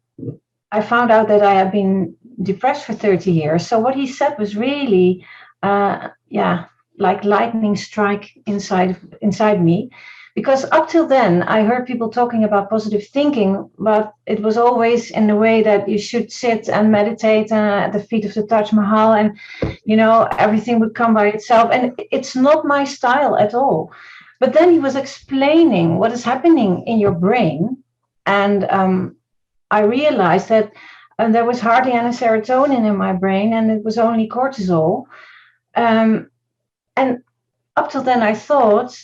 Speaker 2: found out that I had been depressed for 30 years. So what he said was really, like lightning strike inside me. Because up till then, I heard people talking about positive thinking, but it was always in the way that you should sit and meditate at the feet of the Taj Mahal, and everything would come by itself. And it's not my style at all. But then he was explaining what is happening in your brain, and I realized that there was hardly any serotonin in my brain, and it was only cortisol. And up till then, I thought,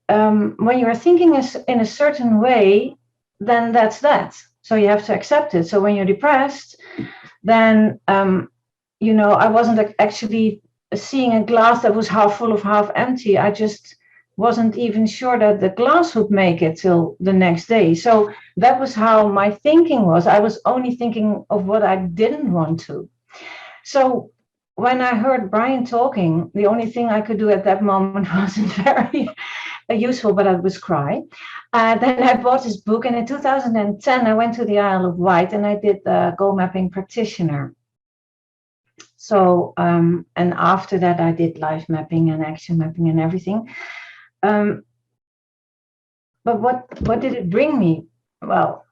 Speaker 2: when you are thinking in a certain way, then that's that. So you have to accept it. So when you're depressed, then, I wasn't actually seeing a glass that was half full of half empty. I just wasn't even sure that the glass would make it till the next day. So that was how my thinking was. I was only thinking of what I didn't want to. So when I heard Brian talking, the only thing I could do at that moment wasn't very useful, but I was cry. Then I bought his book, and in 2010, I went to the Isle of Wight and I did the goal mapping practitioner. So, and after that, I did life mapping and action mapping and everything. But what did it bring me? Well,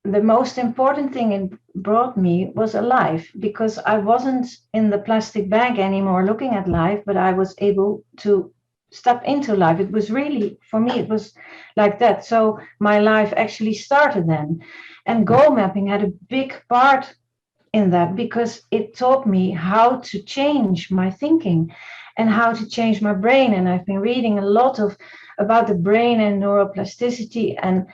Speaker 2: the most important thing it brought me was alive, because I wasn't in the plastic bag anymore looking at life, but I was able to step into life. It was really, for me, it was like that. So my life actually started then. And goal mapping had a big part in that, because it taught me how to change my thinking and how to change my brain. And I've been reading a lot about the brain and neuroplasticity, and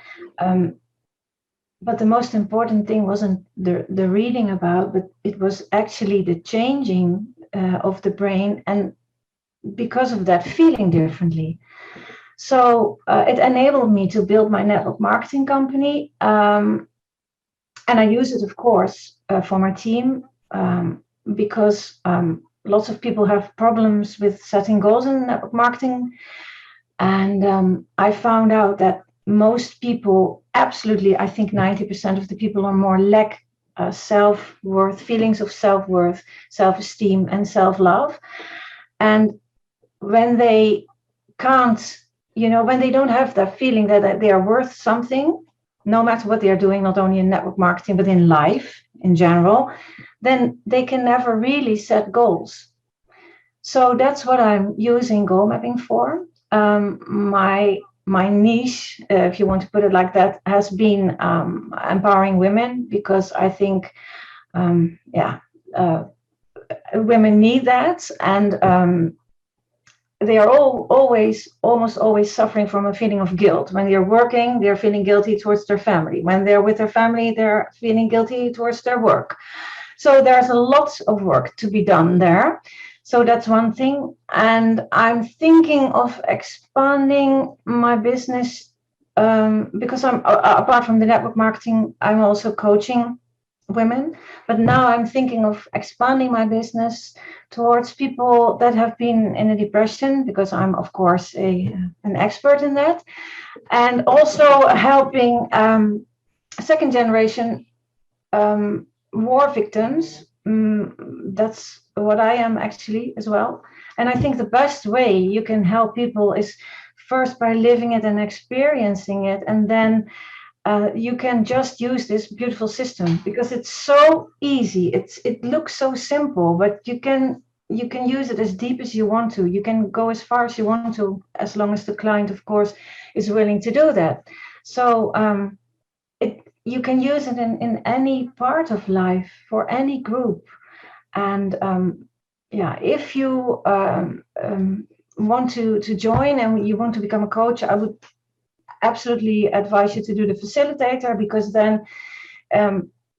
Speaker 2: but the most important thing wasn't the reading about, but it was actually the changing of the brain, and because of that, feeling differently. So it enabled me to build my network marketing company, and I use it, of course, for my team, because lots of people have problems with setting goals in network marketing. And I found out that most people, absolutely, I think 90% of the people are more lack self-worth, feelings of self-worth, self-esteem, and self-love. And when they can't, when they don't have that feeling that they are worth something, no matter what they are doing, not only in network marketing, but in life in general, then they can never really set goals. So that's what I'm using goal mapping for. My niche, if you want to put it like that, has been empowering women, because I think, women need that, and they are almost always suffering from a feeling of guilt. When they're working, they're feeling guilty towards their family. When they're with their family, they're feeling guilty towards their work. So there's a lot of work to be done there. So that's one thing. And I'm thinking of expanding my business, because I'm, apart from the network marketing, I'm also coaching women. But now I'm thinking of expanding my business towards people that have been in a depression, because I'm, of course, an expert in that. And also helping second generation war victims. That's what I am actually as well. And I think the best way you can help people is first by living it and experiencing it, and then you can just use this beautiful system, because it's so easy. It looks so simple, but you can use it as deep as you want to. You can go as far as you want to, as long as the client, of course, is willing to do that. So you can use it in any part of life for any group. And if you want to join and you want to become a coach, I would absolutely advise you to do the facilitator, because then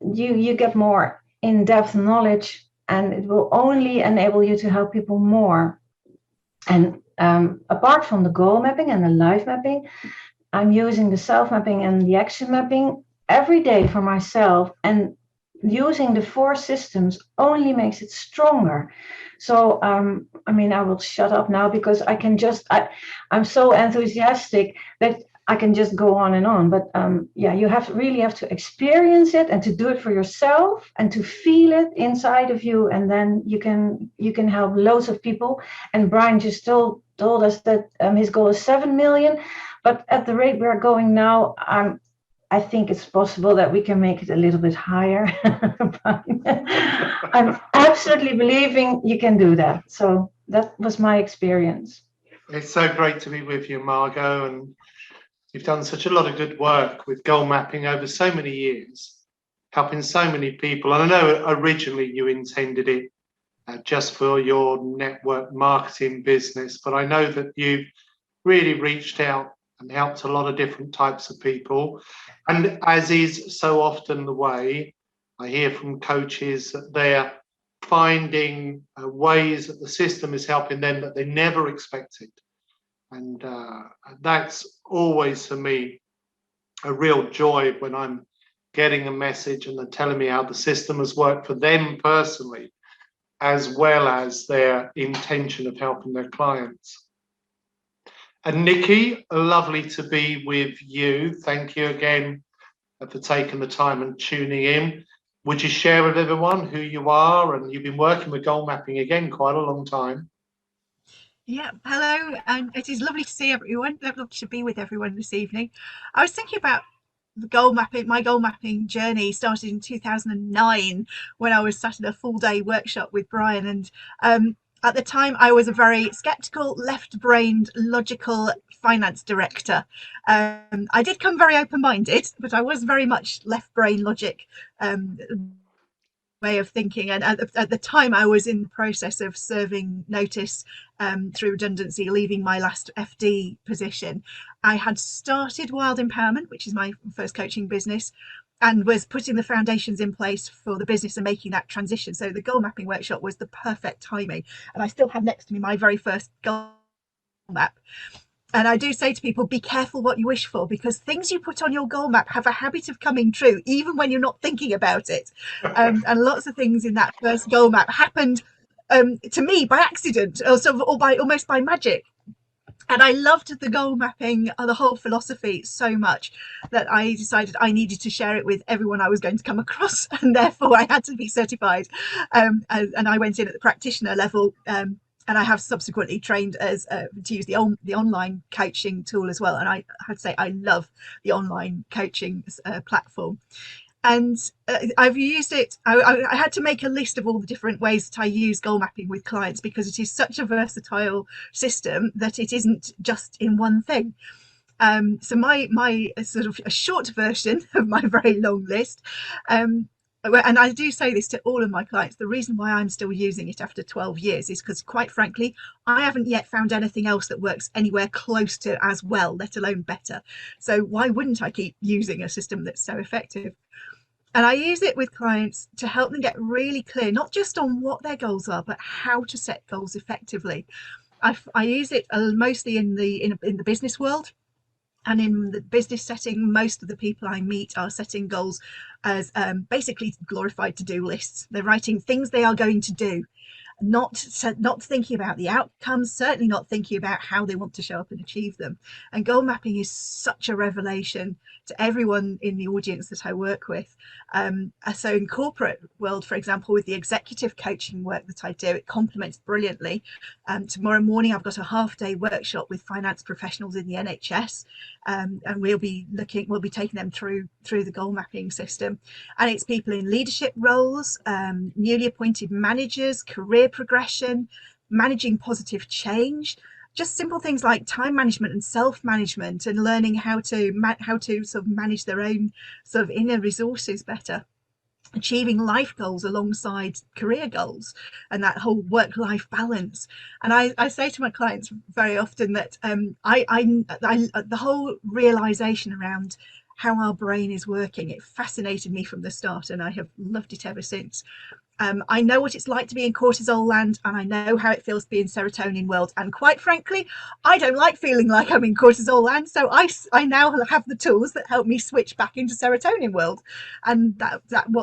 Speaker 2: you get more in-depth knowledge, and it will only enable you to help people more. And apart from the goal mapping and the life mapping, I'm using the self-mapping and the action mapping every day for myself, and using the 4 systems only makes it stronger. So I will shut up now, because I'm so enthusiastic that I can just go on and on. But you really have to experience it, and to do it for yourself, and to feel it inside of you, and then you can help loads of people. And Brian just told us that his goal is 7 million, but at the rate we're going now, I think it's possible that we can make it a little bit higher. I'm absolutely believing you can do that. So that was my experience.
Speaker 1: It's so great to be with you, Margot, and you've done such a lot of good work with goal mapping over so many years, helping so many people. And I know originally you intended it just for your network marketing business, but I know that you've really reached out and helped a lot of different types of people. And as is so often the way, I hear from coaches that they're finding ways that the system is helping them that they never expected. And that's always for me a real joy when I'm getting a message and they're telling me how the system has worked for them personally, as well as their intention of helping their clients. And Nikki, lovely to be with you. Thank you again for taking the time and tuning in. Would you share with everyone who you are? And you've been working with goal mapping again quite a long time.
Speaker 3: Yeah, hello, and it is lovely to see everyone. Lovely to be with everyone this evening. I was thinking about the goal mapping. My goal mapping journey started in 2009 when I was sat in a full day workshop with Brian, and at the time I was a very skeptical, left-brained, logical finance director. I did come very open-minded, but I was very much left-brain logic. Way of thinking, and at the time I was in the process of serving notice through redundancy, leaving my last FD position. I had started Wild Empowerment, which is my first coaching business, and was putting the foundations in place for the business and making that transition. So the goal mapping workshop was the perfect timing, and I still have next to me my very first goal map. And I do say to people, be careful what you wish for, because things you put on your goal map have a habit of coming true, even when you're not thinking about it. And lots of things in that first goal map happened to me by accident, or by almost by magic. And I loved the goal mapping, the whole philosophy so much that I decided I needed to share it with everyone I was going to come across, and therefore I had to be certified. And I went in at the practitioner level. And I have subsequently trained as to use the online coaching tool as well. And I had to say I love the online coaching platform. And I've used it. I had to make a list of all the different ways that I use goal mapping with clients, because it is such a versatile system that it isn't just in one thing. So my sort of a short version of my very long list. And I do say this to all of my clients, the reason why I'm still using it after 12 years is because, quite frankly, I haven't yet found anything else that works anywhere close to as well, let alone better. So why wouldn't I keep using a system that's so effective? And I use it with clients to help them get really clear, not just on what their goals are, but how to set goals effectively. I use it mostly in the business world. And in the business setting, most of the people I meet are setting goals as basically glorified to-do lists. They're writing things they are going to do, not thinking about the outcomes, certainly not thinking about how they want to show up and achieve them. And goal mapping is such a revelation to everyone in the audience that I work with. So in corporate world, for example, with the executive coaching work that I do, it complements brilliantly. Tomorrow morning, I've got a half-day workshop with finance professionals in the NHS, and we'll be taking them through the goal mapping system. And it's people in leadership roles, newly appointed managers, career progression, managing positive change, just simple things like time management and self-management, and learning how to sort of manage their own sort of inner resources better, achieving life goals alongside career goals, and that whole work-life balance. And I say to my clients very often that the whole realization around how our brain is working, it fascinated me from the start, and I have loved it ever since. I know what it's like to be in cortisol land, and I know how it feels to be in serotonin world. And quite frankly, I don't like feeling like I'm in cortisol land. So I now have the tools that help me switch back into serotonin world, and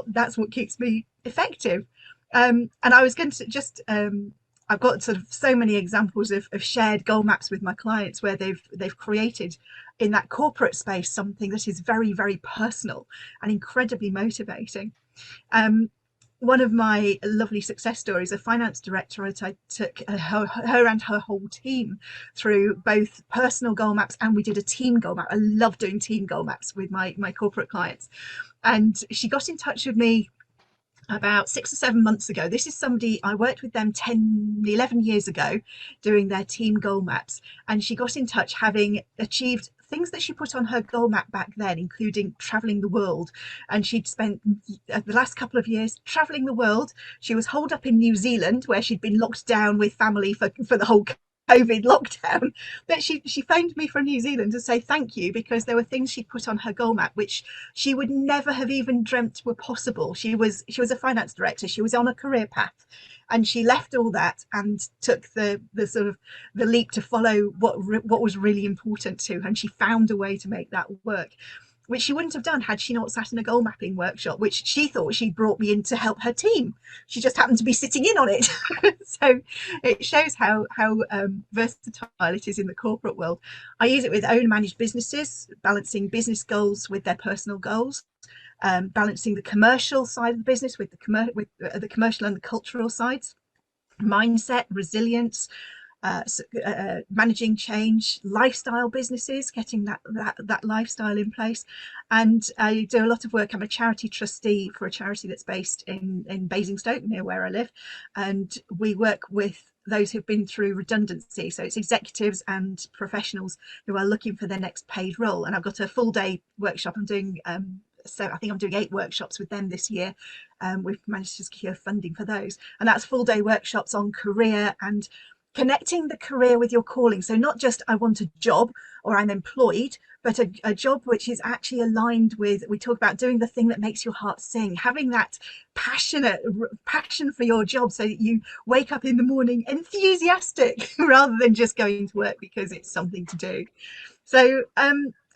Speaker 3: that's what keeps me effective. And I was going to just I've got sort of so many examples of shared goal maps with my clients where they've created in that corporate space something that is very, very personal and incredibly motivating. One of my lovely success stories, a finance director, I took her and her whole team through both personal goal maps, and we did a team goal map. I love doing team goal maps with my corporate clients. And she got in touch with me about 6 or 7 months ago. This is somebody I worked with them 11 years ago doing their team goal maps. And she got in touch having achieved things that she put on her goal map back then, including traveling the world. And she'd spent the last couple of years traveling the world. She was holed up in New Zealand, where she'd been locked down with family for the whole COVID lockdown, that she phoned me from New Zealand to say thank you, because there were things she'd put on her goal map which she would never have even dreamt were possible. She was a finance director. She was on a career path, and she left all that and took the sort of the leap to follow what was really important to her, and she found a way to make that work, which she wouldn't have done had she not sat in a goal mapping workshop, which she thought she'd brought me in to help her team. She just happened to be sitting in on it. So it shows how versatile it is in the corporate world. I use it with own managed businesses, balancing business goals with their personal goals, balancing the commercial side of the business with the commercial and the cultural sides, mindset, resilience, managing change, lifestyle businesses, getting that lifestyle in place. And I do a lot of work. I'm a charity trustee for a charity that's based in Basingstoke, near where I live, and we work with those who've been through redundancy. So it's executives and professionals who are looking for their next paid role. And I've got a full day workshop. I'm doing so I think I'm doing 8 workshops with them this year. We've managed to secure funding for those, and that's full day workshops on career and connecting the career with your calling. So not just I want a job or I'm employed, but a job which is actually aligned with, we talk about doing the thing that makes your heart sing, having that passion for your job, so that you wake up in the morning enthusiastic rather than just going to work because it's something to do. So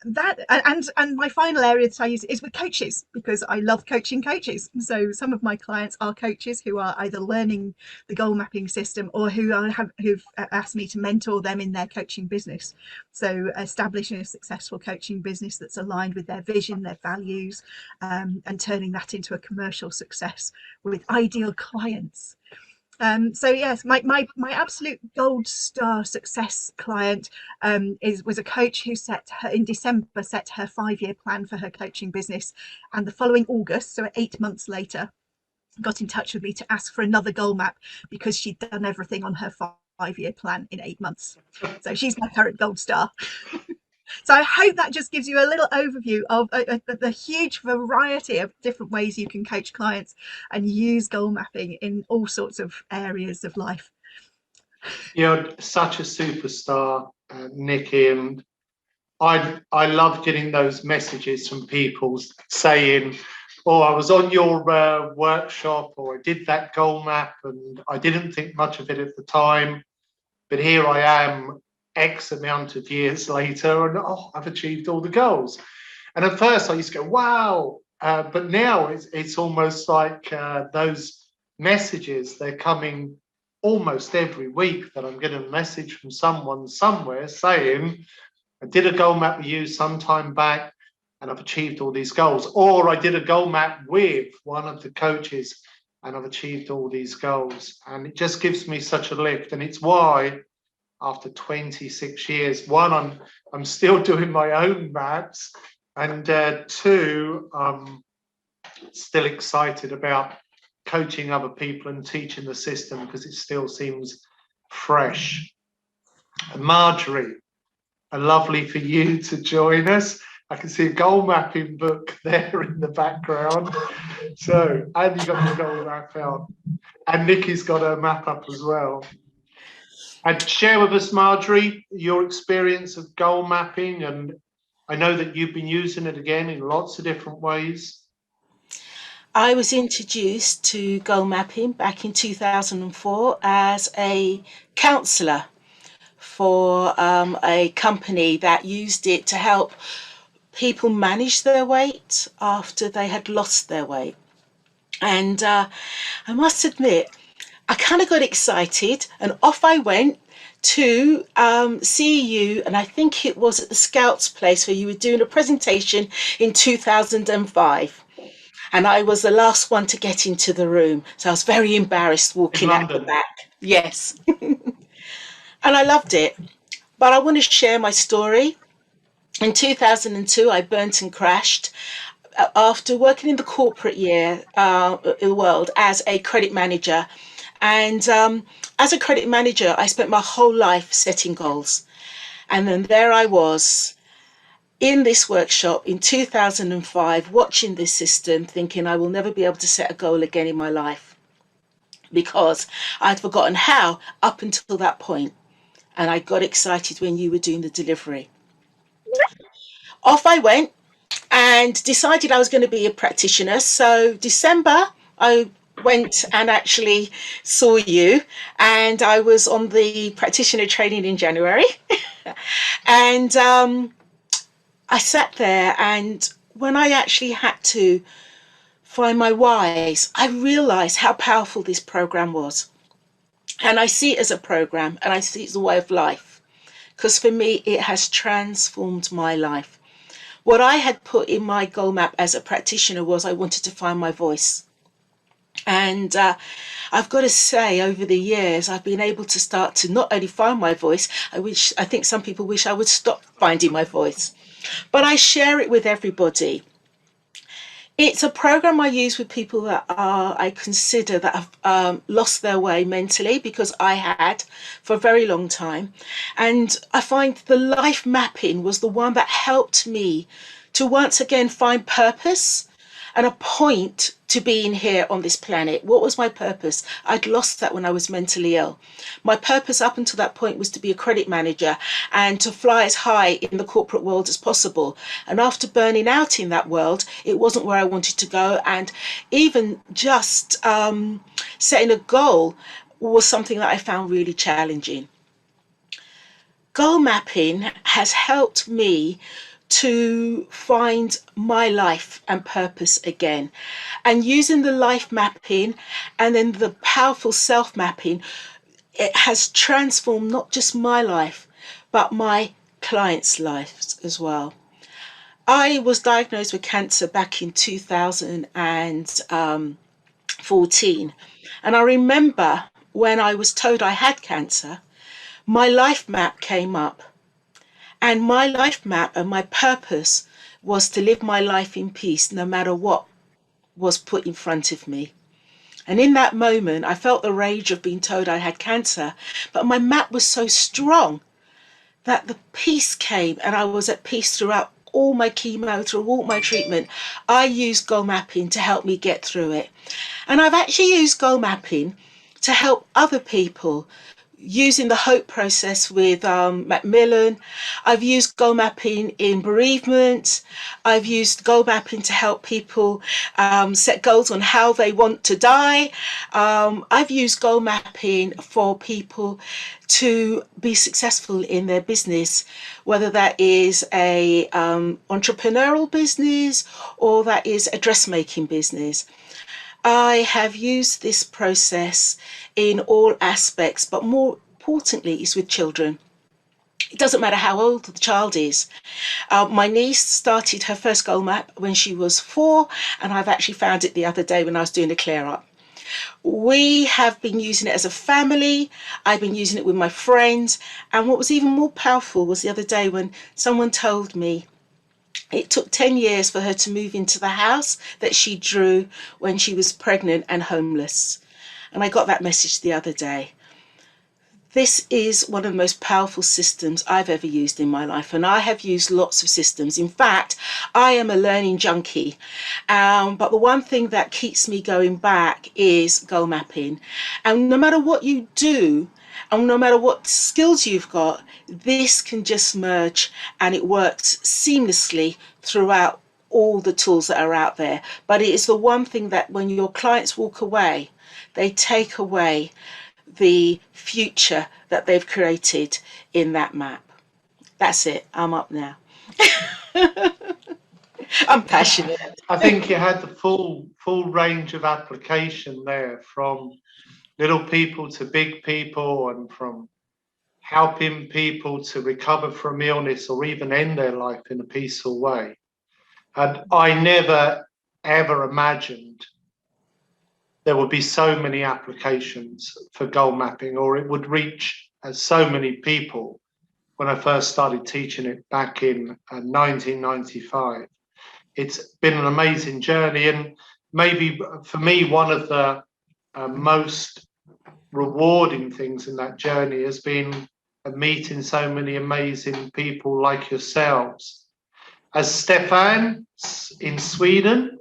Speaker 3: that, and my final area that I use is with coaches, because I love coaching coaches. So some of my clients are coaches who are either learning the goal mapping system or who've asked me to mentor them in their coaching business. So establishing a successful coaching business that's aligned with their vision, their values, and turning that into a commercial success with ideal clients. So yes, my absolute gold star success client was a coach who in December set her 5-year plan for her coaching business, and the following August, so 8 months later, got in touch with me to ask for another goal map because she'd done everything on her 5-year plan in 8 months. So she's my current gold star. So I hope that just gives you a little overview of the huge variety of different ways you can coach clients and use goal mapping in all sorts of areas of life.
Speaker 1: You're such a superstar, Nikki, and I love getting those messages from people saying, oh, I was on your workshop, or I did that goal map and I didn't think much of it at the time, but here I am X amount of years later, and I've achieved all the goals. And at first I used to go, wow, but now it's almost like those messages, they're coming almost every week, that I'm getting a message from someone somewhere saying, I did a goal map with you some time back and I've achieved all these goals. Or I did a goal map with one of the coaches and I've achieved all these goals. And it just gives me such a lift. And it's why after 26 years, one, I'm still doing my own maps, and two, I'm still excited about coaching other people and teaching the system because it still seems fresh. Marjorie, lovely for you to join us. I can see a goal mapping book there in the background. So, and you got your goal map out. And Nikki's got her map up as well. And share with us, Marjorie, your experience of goal mapping. And I know that you've been using it again in lots of different ways.
Speaker 4: I was introduced to goal mapping back in 2004 as a counsellor for a company that used it to help people manage their weight after they had lost their weight. And I must admit, I kind of got excited and off I went to see you, and I think it was at the Scouts place where you were doing a presentation in 2005. And I was the last one to get into the room. So I was very embarrassed walking out the back. Yes. And I loved it. But I want to share my story. In 2002, I burnt and crashed after working in the corporate world as a credit manager. And as a credit manager, I spent my whole life setting goals. And then there I was in this workshop in 2005, watching this system, thinking I will never be able to set a goal again in my life because I'd forgotten how up until that point. and I got excited when you were doing the delivery. Off I went and decided I was going to be a practitioner. So December, I went and actually saw you, and I was on the practitioner training in January. And I sat there, and when I actually had to find my whys, I realized how powerful this program was. And I see it as a program, and I see it as a way of life, because for me, it has transformed my life. What I had put in my goal map as a practitioner was I wanted to find my voice. And I've got to say, over the years, I've been able to start to not only find my voice, I think some people wish I would stop finding my voice, but I share it with everybody. It's a program I use with people that I consider that have lost their way mentally, because I had for a very long time. And I find the life mapping was the one that helped me to once again find purpose and a point to being here on this planet. What was my purpose? I'd lost that when I was mentally ill. My purpose up until that point was to be a credit manager and to fly as high in the corporate world as possible. And after burning out in that world, it wasn't where I wanted to go. And even just setting a goal was something that I found really challenging. Goal mapping has helped me to find my life and purpose again. And using the life mapping and then the powerful self mapping, it has transformed not just my life, but my clients' lives as well. I was diagnosed with cancer back in 2014. And I remember when I was told I had cancer, my life map came up. And my life map and my purpose was to live my life in peace, no matter what was put in front of me. And in that moment, I felt the rage of being told I had cancer, but my map was so strong that the peace came, and I was at peace throughout all my chemo, through all my treatment. I used goal mapping to help me get through it. And I've actually used goal mapping to help other people, using the hope process with Macmillan. I've used goal mapping in bereavement. I've used goal mapping to help people set goals on how they want to die. I've used goal mapping for people to be successful in their business, whether that is a entrepreneurial business or that is a dressmaking business. I have used this process in all aspects, but more importantly, is with children. It doesn't matter how old the child is. My niece started her first goal map when she was 4, and I've actually found it the other day when I was doing a clear up. We have been using it as a family. I've been using it with my friends. And what was even more powerful was the other day when someone told me it took 10 years for her to move into the house that she drew when she was pregnant and homeless. And I got that message the other day. This is one of the most powerful systems I've ever used in my life. And I have used lots of systems. In fact, I am a learning junkie. But the one thing that keeps me going back is goal mapping. And no matter what you do, and no matter what skills you've got, this can just merge, and it works seamlessly throughout all the tools that are out there. But it is the one thing that when your clients walk away, they take away the future that they've created in that map. That's it. I'm up now. I'm passionate.
Speaker 1: I think you had the full range of application there, from little people to big people, and from helping people to recover from illness or even end their life in a peaceful way. And I never, ever imagined there would be so many applications for goal mapping, or it would reach so many people when I first started teaching it back in 1995. It's been an amazing journey, and maybe for me, one of the most rewarding things in that journey has been meeting so many amazing people like yourselves. As Stefan in Sweden,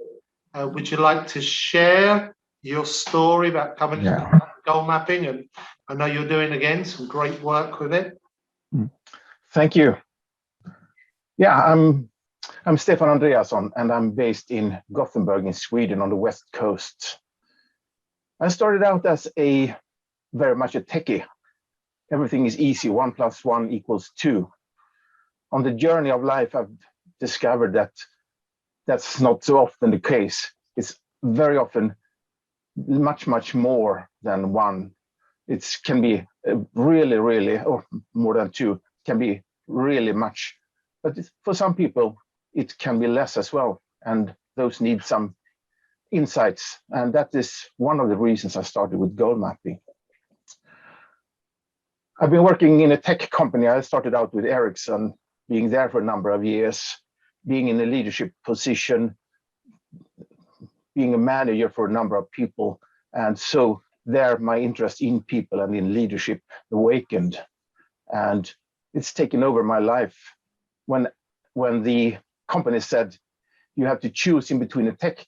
Speaker 1: would you like to share your story about coming to goal mapping? And I know you're doing again some great work with it.
Speaker 5: Thank you. Yeah, I'm Stefan Andreasson, and I'm based in Gothenburg in Sweden on the west coast. I started out as very much a techie. Everything is easy, 1 + 1 = 2. On the journey of life, I've discovered that that's not so often the case. It's very often much more than 1. It can be really, or more than 2, can be really much. But for some people, it can be less as well. And those need some insights. And that is one of the reasons I started with goal mapping. I've been working in a tech company. I started out with Ericsson, being there for a number of years, being in a leadership position, being a manager for a number of people. And so there, my interest in people and in leadership awakened. And it's taken over my life. When the company said, you have to choose in between a tech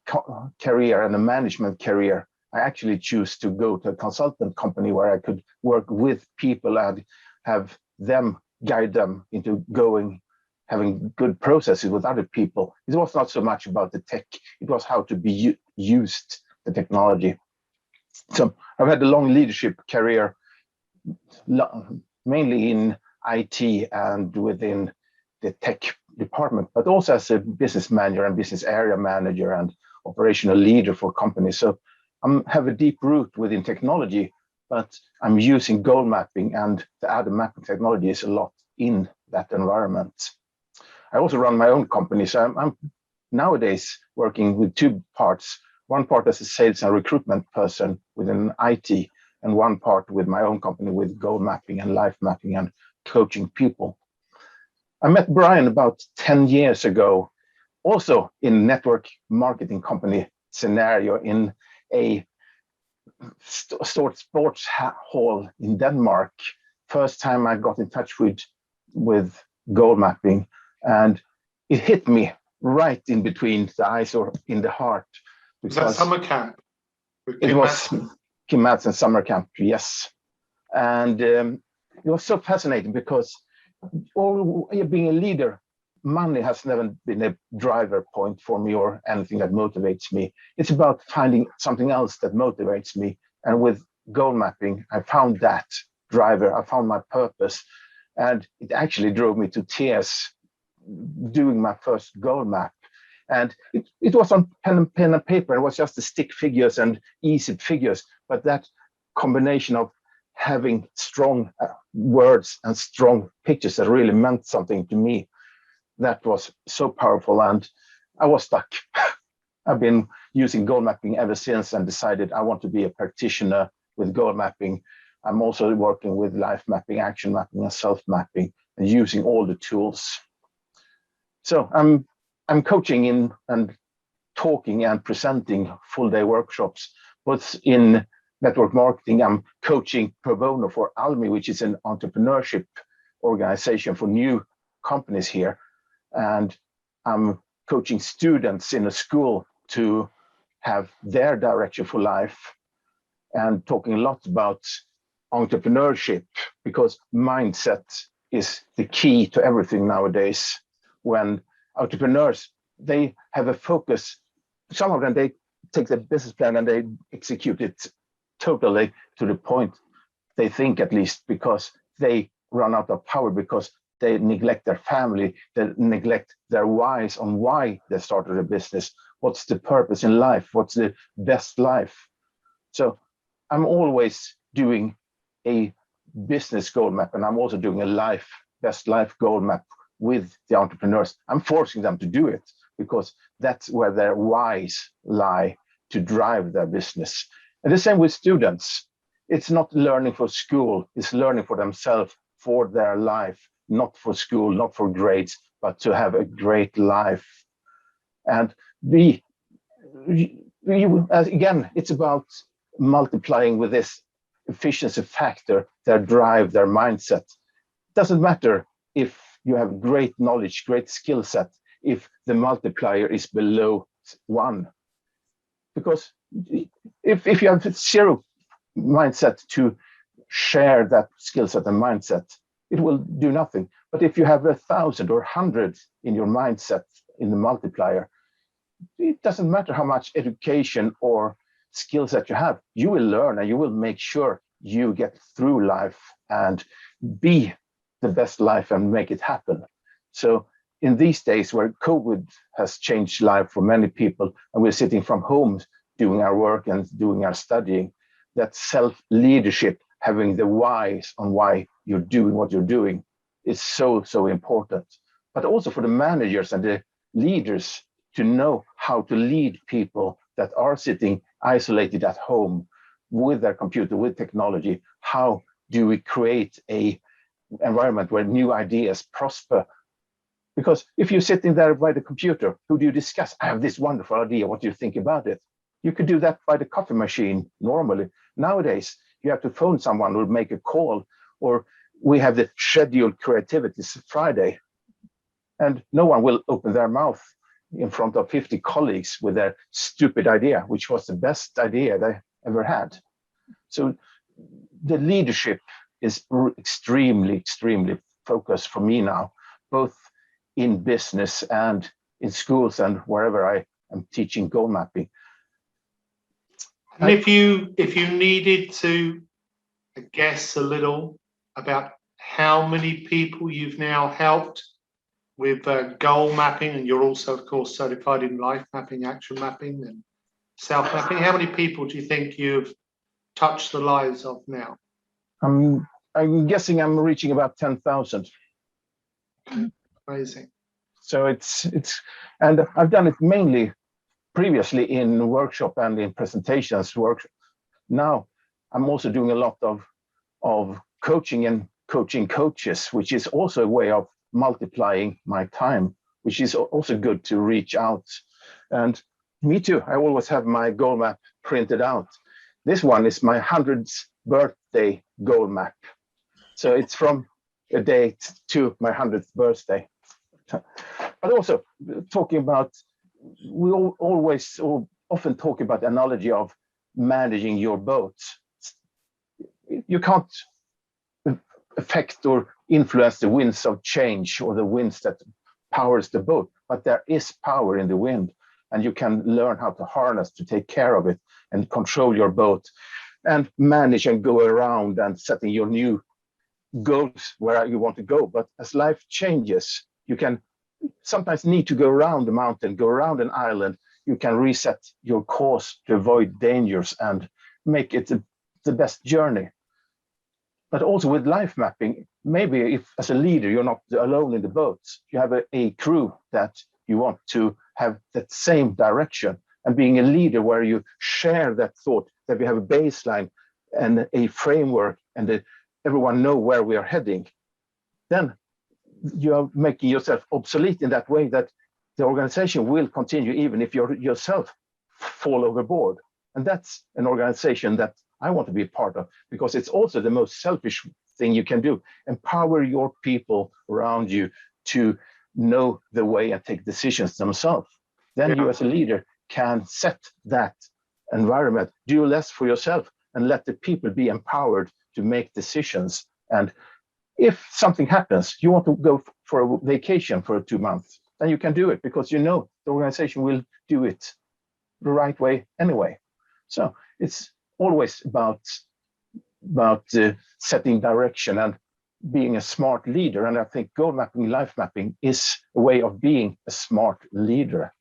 Speaker 5: career and a management career, I actually choose to go to a consultant company where I could work with people and have them guide them into having good processes with other people. It was not so much about the tech, it was how to be used the technology. So I've had a long leadership career, mainly in IT and within the tech department, but also as a business manager and business area manager and operational leader for companies. So I have a deep root within technology, but I'm using goal mapping and the other mapping technologies a lot in that environment. I also run my own company, so I'm nowadays working with 2 parts. One part as a sales and recruitment person within IT, and one part with my own company with goal mapping and life mapping and coaching people. I met Brian about 10 years ago, also in network marketing company scenario in a sports hall in Denmark. First time I got in touch with goal mapping, and it hit me right in between the eyes or in the heart.
Speaker 1: Was that summer camp?
Speaker 5: It was Kim Madsen summer camp, yes. And it was so fascinating because being a leader, money has never been a driver point for me or anything that motivates me. It's about finding something else that motivates me. And with goal mapping, I found that driver. I found my purpose. And it actually drove me to tears doing my first goal map. And it was on pen and paper. It was just the stick figures and easy figures. But that combination of having strong words and strong pictures that really meant something to me, that was so powerful. And I was stuck. I've been using goal mapping ever since and decided I want to be a practitioner with goal mapping. I'm also working with life mapping, action mapping, and self mapping, and using all the tools. So I'm coaching in and talking and presenting full day workshops, both in network marketing. I'm coaching pro bono for Almi, which is an entrepreneurship organization for new companies here. And I'm coaching students in a school to have their direction for life, and talking a lot about entrepreneurship, because mindset is the key to everything nowadays. When entrepreneurs, they have a focus, some of them, they take their business plan and they execute it totally to the point, they think at least, because they run out of power, because they neglect their family, they neglect their whys on why they started a business. What's the purpose in life? What's the best life? So I'm always doing a business goal map, and I'm also doing a best life goal map with the entrepreneurs. I'm forcing them to do it because that's where their whys lie to drive their business. And the same with students. It's not learning for school, it's learning for themselves, for their life, not for school, not for grades, but to have a great life. And again, it's about multiplying with this efficiency factor, their drive, their mindset. It doesn't matter if you have great knowledge, great skill set, if the multiplier is below 1. Because if you have 0 mindset to share that skill set and mindset, it will do nothing. But if you have 1,000 or 100 in your mindset, in the multiplier, it doesn't matter how much education or skills that you have, you will learn and you will make sure you get through life and be the best life and make it happen. So in these days where COVID has changed life for many people and we're sitting from home doing our work and doing our studying, that self-leadership, having the whys on why you're doing what you're doing, is so, so important. But also for the managers and the leaders to know how to lead people that are sitting isolated at home with their computer, with technology. How do we create a environment where new ideas prosper? Because if you're sitting there by the computer, who do you discuss? I have this wonderful idea. What do you think about it? You could do that by the coffee machine normally. Nowadays, you have to phone someone or make a call, or we have the scheduled creativity Friday, and no one will open their mouth in front of 50 colleagues with their stupid idea, which was the best idea they ever had. So the leadership is extremely, extremely focused for me now, both in business and in schools and wherever I am teaching goal mapping.
Speaker 1: And if you needed to guess a little about how many people you've now helped with goal mapping, and you're also, of course, certified in life mapping, action mapping, and self mapping, how many people do you think you've touched the lives of now?
Speaker 5: I'm guessing I'm reaching about 10,000.
Speaker 1: Amazing.
Speaker 5: So it's and I've done it mainly previously in workshop and in presentations workshop. Now I'm also doing a lot of coaching and coaching coaches, which is also a way of multiplying my time, which is also good to reach out. And me too, I always have my goal map printed out. This one is my 100th birthday goal map. So it's from a date to my 100th birthday. But also talking about, we always or often talk about the analogy of managing your boat. You can't affect or influence the winds of change or the winds that powers the boat, but there is power in the wind, and you can learn how to harness to take care of it and control your boat and manage and go around and setting your new goals where you want to go. But as life changes, you can sometimes need to go around the mountain, go around an island. You can reset your course to avoid dangers and make it the best journey. But also with life mapping, maybe if as a leader, you're not alone in the boat, you have a crew that you want to have that same direction, and being a leader where you share that thought, that we have a baseline and a framework and everyone know where we are heading, then you are making yourself obsolete in that way that the organization will continue even if you yourself fall overboard. And that's an organization that I want to be a part of, because it's also the most selfish thing you can do. Empower your people around you to know the way and take decisions themselves. Then you as a leader can set that environment, do less for yourself and let the people be empowered to make decisions. And if something happens, you want to go for a vacation for 2 months, then you can do it because you know the organization will do it the right way anyway. So it's always about setting direction and being a smart leader. And I think goal mapping, life mapping is a way of being a smart leader.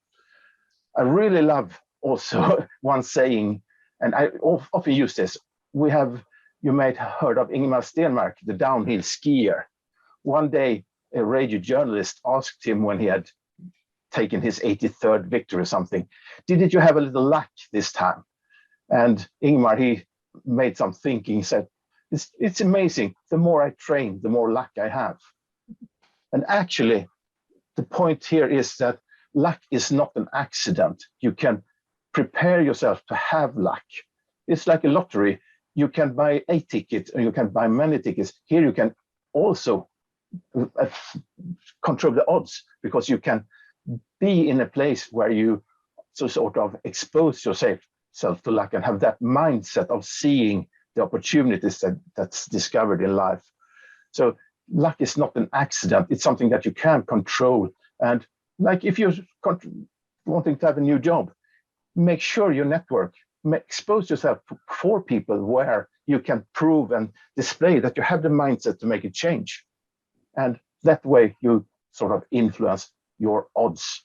Speaker 5: I really love also one saying, and I often use this. You might have heard of Ingemar Stenmark, the downhill skier. One day, a radio journalist asked him when he had taken his 83rd victory or something, didn't you have a little luck this time? And Ingemar, he made some thinking, he said, it's amazing. The more I train, the more luck I have. And actually, the point here is that luck is not an accident. You can prepare yourself to have luck. It's like a lottery. You can buy a ticket or you can buy many tickets. Here you can also control the odds, because you can be in a place where you sort of expose yourself to luck and have that mindset of seeing the opportunities that's discovered in life. So luck is not an accident. It's something that you can control. And like if you're wanting to have a new job, make sure your network, expose yourself for people where you can prove and display that you have the mindset to make a change. And that way you sort of influence your odds.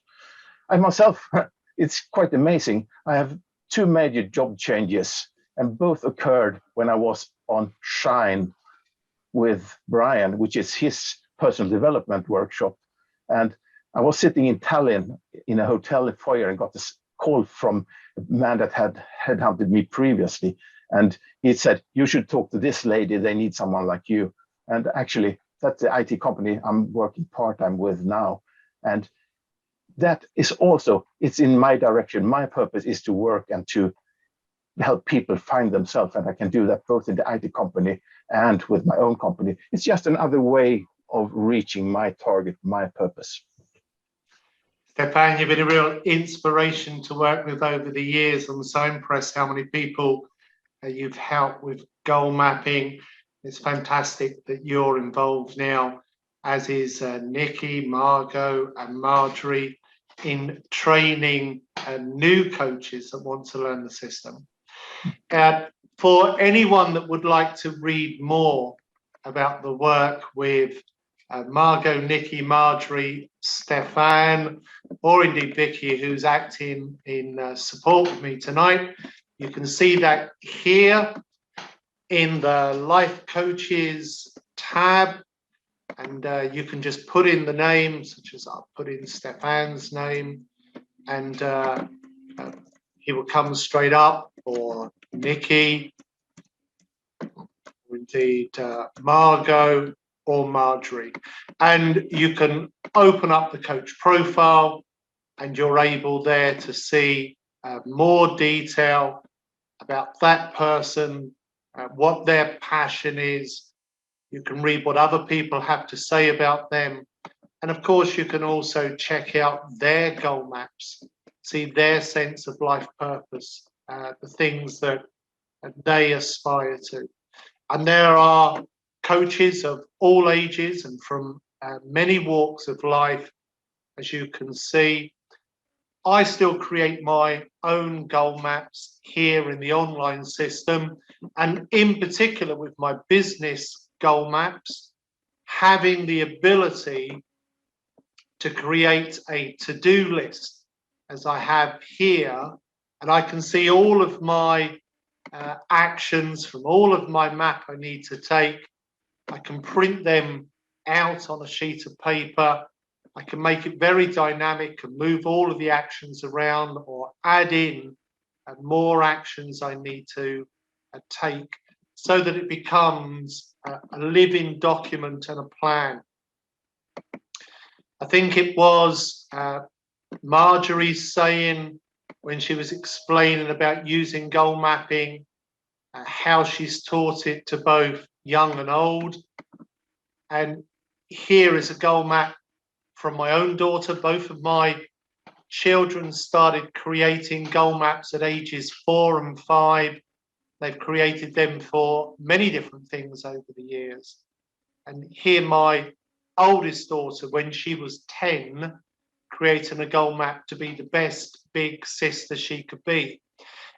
Speaker 5: I myself, it's quite amazing. I have 2 major job changes, and both occurred when I was on Shine with Brian, which is his personal development workshop. And I was sitting in Tallinn in a hotel foyer and got this call from a man that had headhunted me previously. And he said, you should talk to this lady. They need someone like you. And actually, that's the IT company I'm working part-time with now. And that is also, it's in my direction. My purpose is to work and to help people find themselves. And I can do that both in the IT company and with my own company. It's just another way of reaching my target, my purpose.
Speaker 1: Stefan, you've been a real inspiration to work with over the years. I'm so impressed how many people you've helped with goal mapping. It's fantastic that you're involved now, as is Nikki, Margot, and Marjorie, in training new coaches that want to learn the system. For anyone that would like to read more about the work with Margot, Nikki, Marjorie, Stefan, or indeed Vicky, who's acting in support with me tonight, you can see that here in the Life Coaches tab, and you can just put in the name, such as I'll put in Stefan's name, and he will come straight up, or Nikki, or indeed Margot, or Marjorie. And you can open up the coach profile, and you're able there to see more detail about that person, what their passion is. You can read what other people have to say about them. And of course, you can also check out their goal maps, see their sense of life purpose, the things that they aspire to. And there are coaches of all ages and from many walks of life, as you can see. I still create my own goal maps here in the online system, and in particular with my business goal maps, having the ability to create a to-do list as I have here, and I can see all of my actions from all of my map I need to take. I can print them out on a sheet of paper. I can make it very dynamic and move all of the actions around, or add in more actions I need to take, so that it becomes a living document and a plan. I think it was Marjorie saying, when she was explaining about using goal mapping, how she's taught it to both young and old. And here is a goal map from my own daughter. Both of my children started creating goal maps at ages 4 and 5. They've created them for many different things over the years. And here my oldest daughter, when she was 10, creating a goal map to be the best big sister she could be.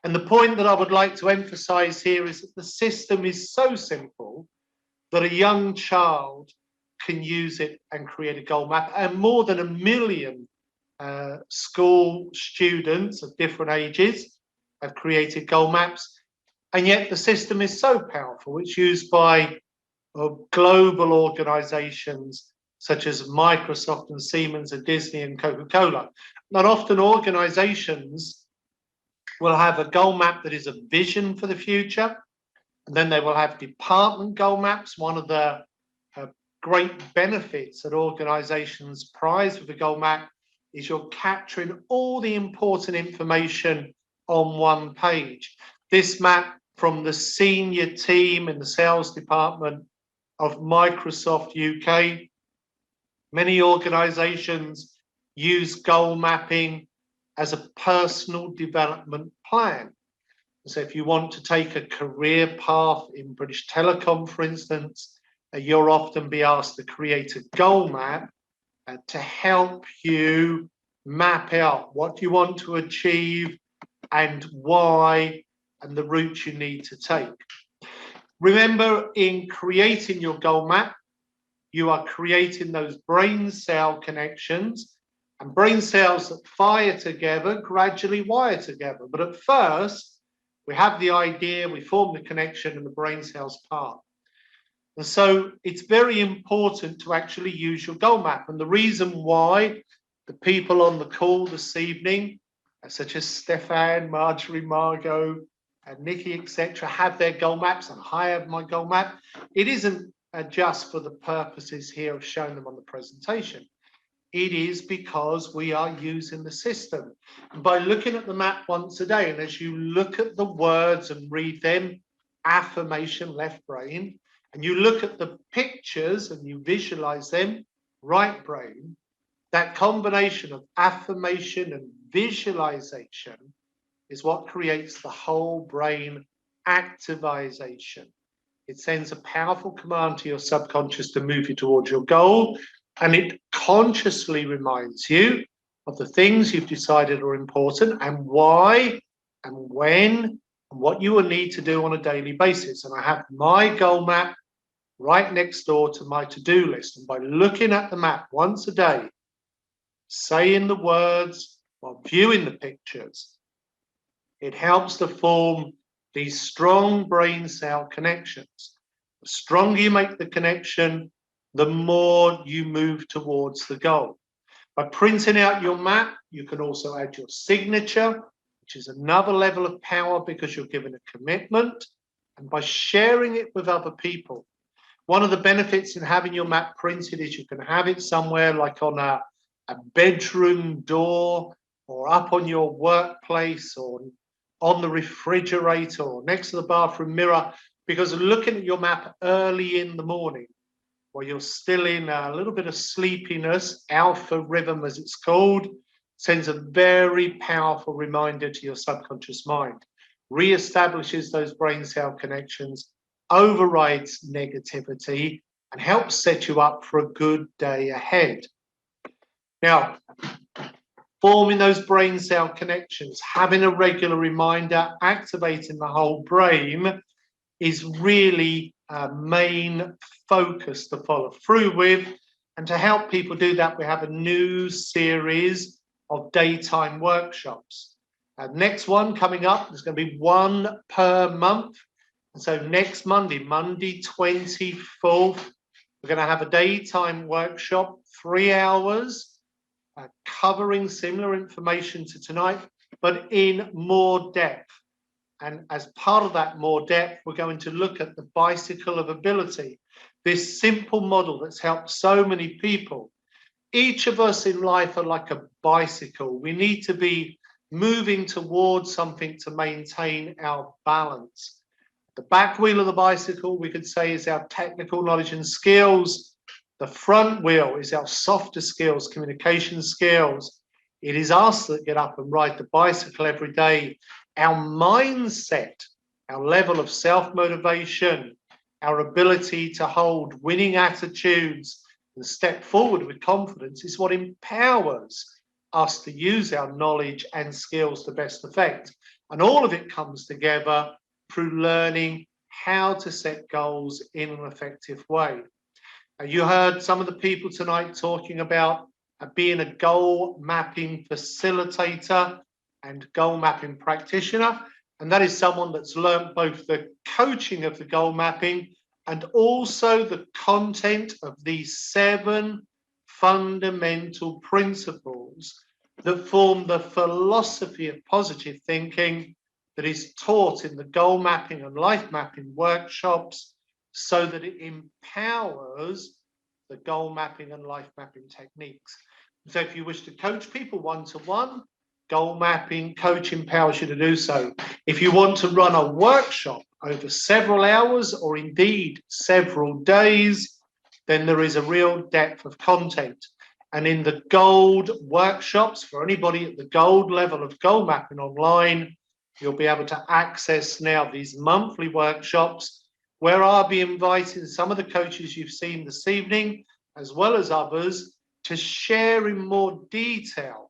Speaker 1: And the point that I would like to emphasize here is that the system is so simple that a young child can use it and create a goal map. And more than 1 million school students of different ages have created goal maps. And yet the system is so powerful. It's used by global organizations such as Microsoft and Siemens and Disney and Coca-Cola. Not often organizations will have a goal map that is a vision for the future, and then they will have department goal maps. One of the great benefits that organizations prize with a goal map is you're capturing all the important information on one page. This map from the senior team in the sales department of Microsoft UK. Many organizations use goal mapping as a personal development plan. So if you want to take a career path in British Telecom, for instance, you'll often be asked to create a goal map to help you map out what you want to achieve and why, and the route you need to take. Remember, in creating your goal map, you are creating those brain cell connections, and brain cells that fire together gradually wire together. But at first, we have the idea, we form the connection, and the brain cells part. And so it's very important to actually use your goal map. And the reason why the people on the call this evening, such as Stefan, Marjorie, Margot, and Nikki, etc., have their goal maps, and I have my goal map, it isn't just for the purposes here of showing them on the presentation. It is because we are using the system. And by looking at the map once a day, and as you look at the words and read them, affirmation, left brain, and you look at the pictures and you visualize them, right brain, that combination of affirmation and visualization is what creates the whole brain activization. It sends a powerful command to your subconscious to move you towards your goal, and it consciously reminds you of the things you've decided are important and why and when and what you will need to do on a daily basis. And I have my goal map right next door to my to-do list. And by looking at the map once a day, saying the words while viewing the pictures, it helps to form these strong brain cell connections. The stronger you make the connection, the more you move towards the goal. By printing out your map, you can also add your signature, which is another level of power because you're given a commitment. And by sharing it with other people, one of the benefits in having your map printed is you can have it somewhere like on a bedroom door, or up on your workplace, or on the refrigerator, or next to the bathroom mirror, because looking at your map early in the morning, while you're still in a little bit of sleepiness, alpha rhythm as it's called, sends a very powerful reminder to your subconscious mind, reestablishes those brain cell connections, overrides negativity, and helps set you up for a good day ahead. Now, forming those brain cell connections, having a regular reminder, activating the whole brain is really a main focus to follow through with. And to help people do that, we have a new series of daytime workshops. Next one coming up, there's going to be one per month. And so next Monday, Monday 24th, we're going to have a daytime workshop, 3 hours, covering similar information to tonight, but in more depth. And as part of that more depth, we're going to look at the bicycle of ability, this simple model that's helped so many people. Each of us in life are like a bicycle. We need to be moving towards something to maintain our balance. The back wheel of the bicycle, we could say, is our technical knowledge and skills. The front wheel is our softer skills, communication skills. It is us that get up and ride the bicycle every day. Our mindset, our level of self-motivation, our ability to hold winning attitudes and step forward with confidence is what empowers us to use our knowledge and skills to best effect. And all of it comes together through learning how to set goals in an effective way. You heard some of the people tonight talking about being a goal mapping facilitator and goal mapping practitioner. And that is someone that's learned both the coaching of the goal mapping and also the content of these 7 fundamental principles that form the philosophy of positive thinking that is taught in the goal mapping and life mapping workshops, so that it empowers the goal mapping and life mapping techniques. So if you wish to coach people one-to-one, goal mapping coach empowers you to do so. If you want to run a workshop over several hours or indeed several days, then there is a real depth of content. And in the gold workshops, for anybody at the gold level of goal mapping online, you'll be able to access now these monthly workshops where I'll be inviting some of the coaches you've seen this evening, as well as others, to share in more detail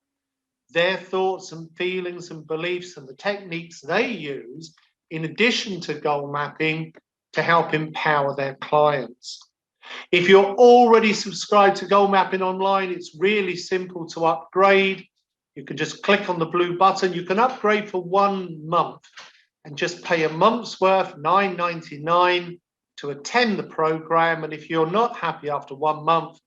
Speaker 1: their thoughts and feelings and beliefs and the techniques they use in addition to goal mapping to help empower their clients. If you're already subscribed to Goal Mapping Online, it's really simple to upgrade. You can just click on the blue button. You can upgrade for 1 month and just pay a month's worth, $9.99, to attend the program. And if you're not happy after 1 month,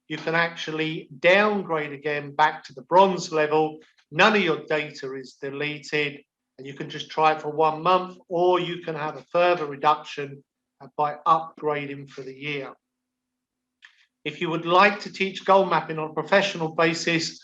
Speaker 1: you can actually downgrade again back to the bronze level. None of your data is deleted, and you can just try it for 1 month, or you can have a further reduction by upgrading for the year. If you would like to teach goal mapping on a professional basis,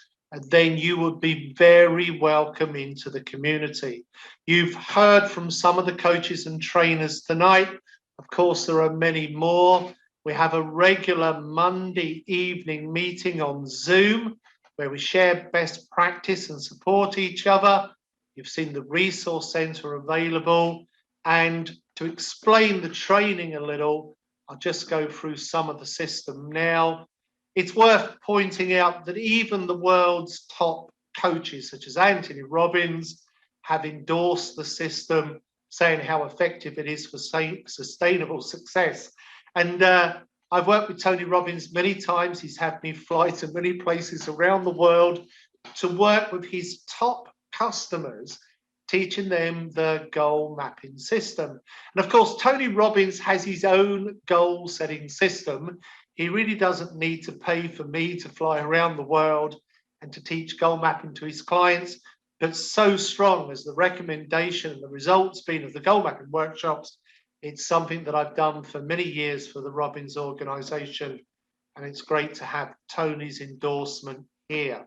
Speaker 1: then you would be very welcome into the community. You've heard from some of the coaches and trainers tonight. Of course, there are many more. We have a regular Monday evening meeting on Zoom where we share best practice and support each other. You've seen the resource center available. And to explain the training a little, I'll just go through some of the system now. It's worth pointing out that even the world's top coaches, such as Anthony Robbins, have endorsed the system, saying how effective it is for sustainable success. And I've worked with Tony Robbins many times. He's had me fly to many places around the world to work with his top customers, teaching them the goal mapping system. And of course, Tony Robbins has his own goal setting system. He really doesn't need to pay for me to fly around the world and to teach goal mapping to his clients. But so strong as the recommendation and the results been of the goal mapping workshops, it's something that I've done for many years for the Robbins organization. And it's great to have Tony's endorsement here.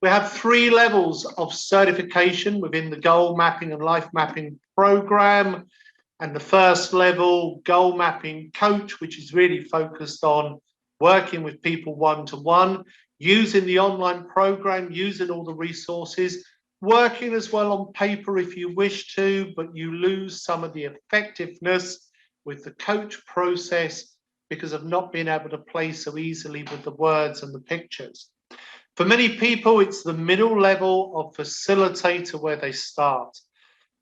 Speaker 1: We have 3 levels of certification within the goal mapping and life mapping program. And the first level, goal mapping coach, which is really focused on working with people one-to-one, using the online program, using all the resources, working as well on paper if you wish to, but you lose some of the effectiveness with the coach process because of not being able to play so easily with the words and the pictures. For many people, it's the middle level of facilitator where they start,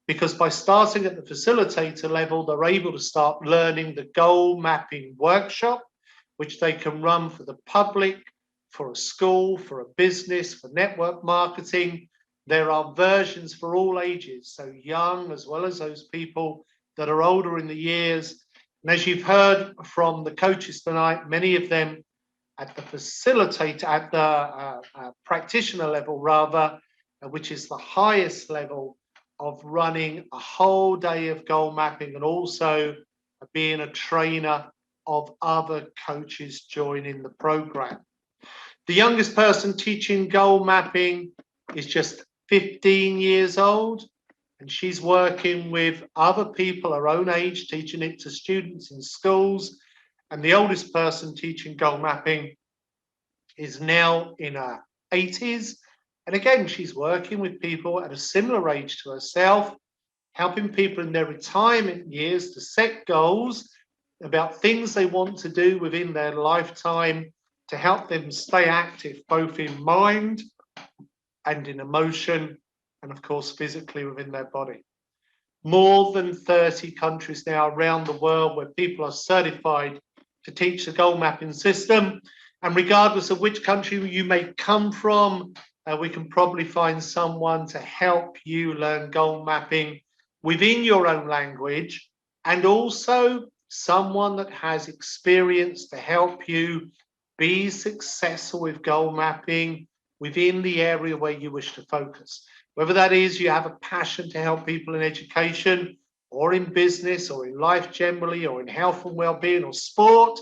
Speaker 1: because by starting at the facilitator level, they're able to start learning the goal mapping workshop, which they can run for the public, for a school, for a business, for network marketing. There are versions for all ages, so young as well as those people that are older in the years. And as you've heard from the coaches tonight, many of them at the facilitator, at the practitioner level rather, which is the highest level of running a whole day of goal mapping and also being a trainer of other coaches joining the program. The youngest person teaching goal mapping is just 15 years old, and she's working with other people her own age, teaching it to students in schools. And the oldest person teaching goal mapping is now in her 80s. And again, she's working with people at a similar age to herself, helping people in their retirement years to set goals about things they want to do within their lifetime to help them stay active, both in mind and in emotion, and of course, physically within their body. More than 30 countries now around the world where people are certified to teach the goal mapping system. And regardless of which country you may come from, we can probably find someone to help you learn goal mapping within your own language, and also someone that has experience to help you be successful with goal mapping within the area where you wish to focus. Whether that is you have a passion to help people in education or in business or in life generally or in health and well-being or sport,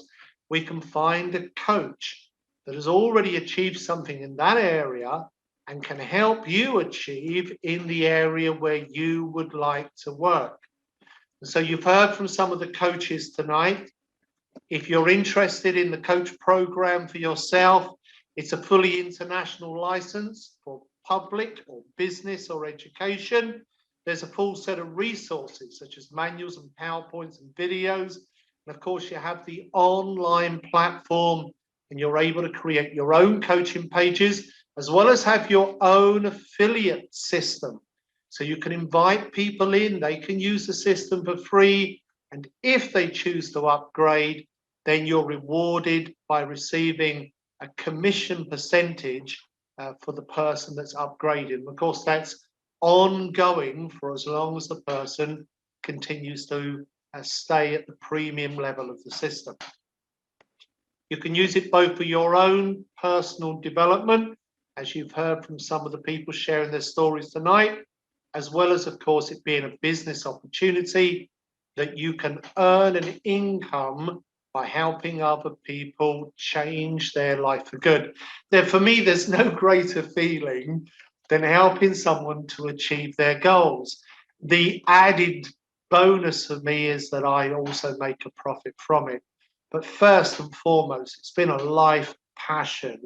Speaker 1: we can find a coach that has already achieved something in that area and can help you achieve in the area where you would like to work. And so you've heard from some of the coaches tonight. If you're interested in the coach program for yourself, it's a fully international license for public or business or education. there's a full set of resources such as manuals and PowerPoints and videos. And of course, you have the online platform, and you're able to create your own coaching pages, as well as have your own affiliate system. So you can invite people in, they can use the system for free. And if they choose to upgrade, then you're rewarded by receiving a commission percentage for the person that's upgraded. And of course, that's ongoing for as long as the person continues to stay at the premium level of the system. You can use it both for your own personal development, as you've heard from some of the people sharing their stories tonight, as well as, of course, it being a business opportunity that you can earn an income by helping other people change their life for good. Then for me, there's no greater feeling than helping someone to achieve their goals. The added bonus for me is that I also make a profit from it. But first and foremost, it's been a life passion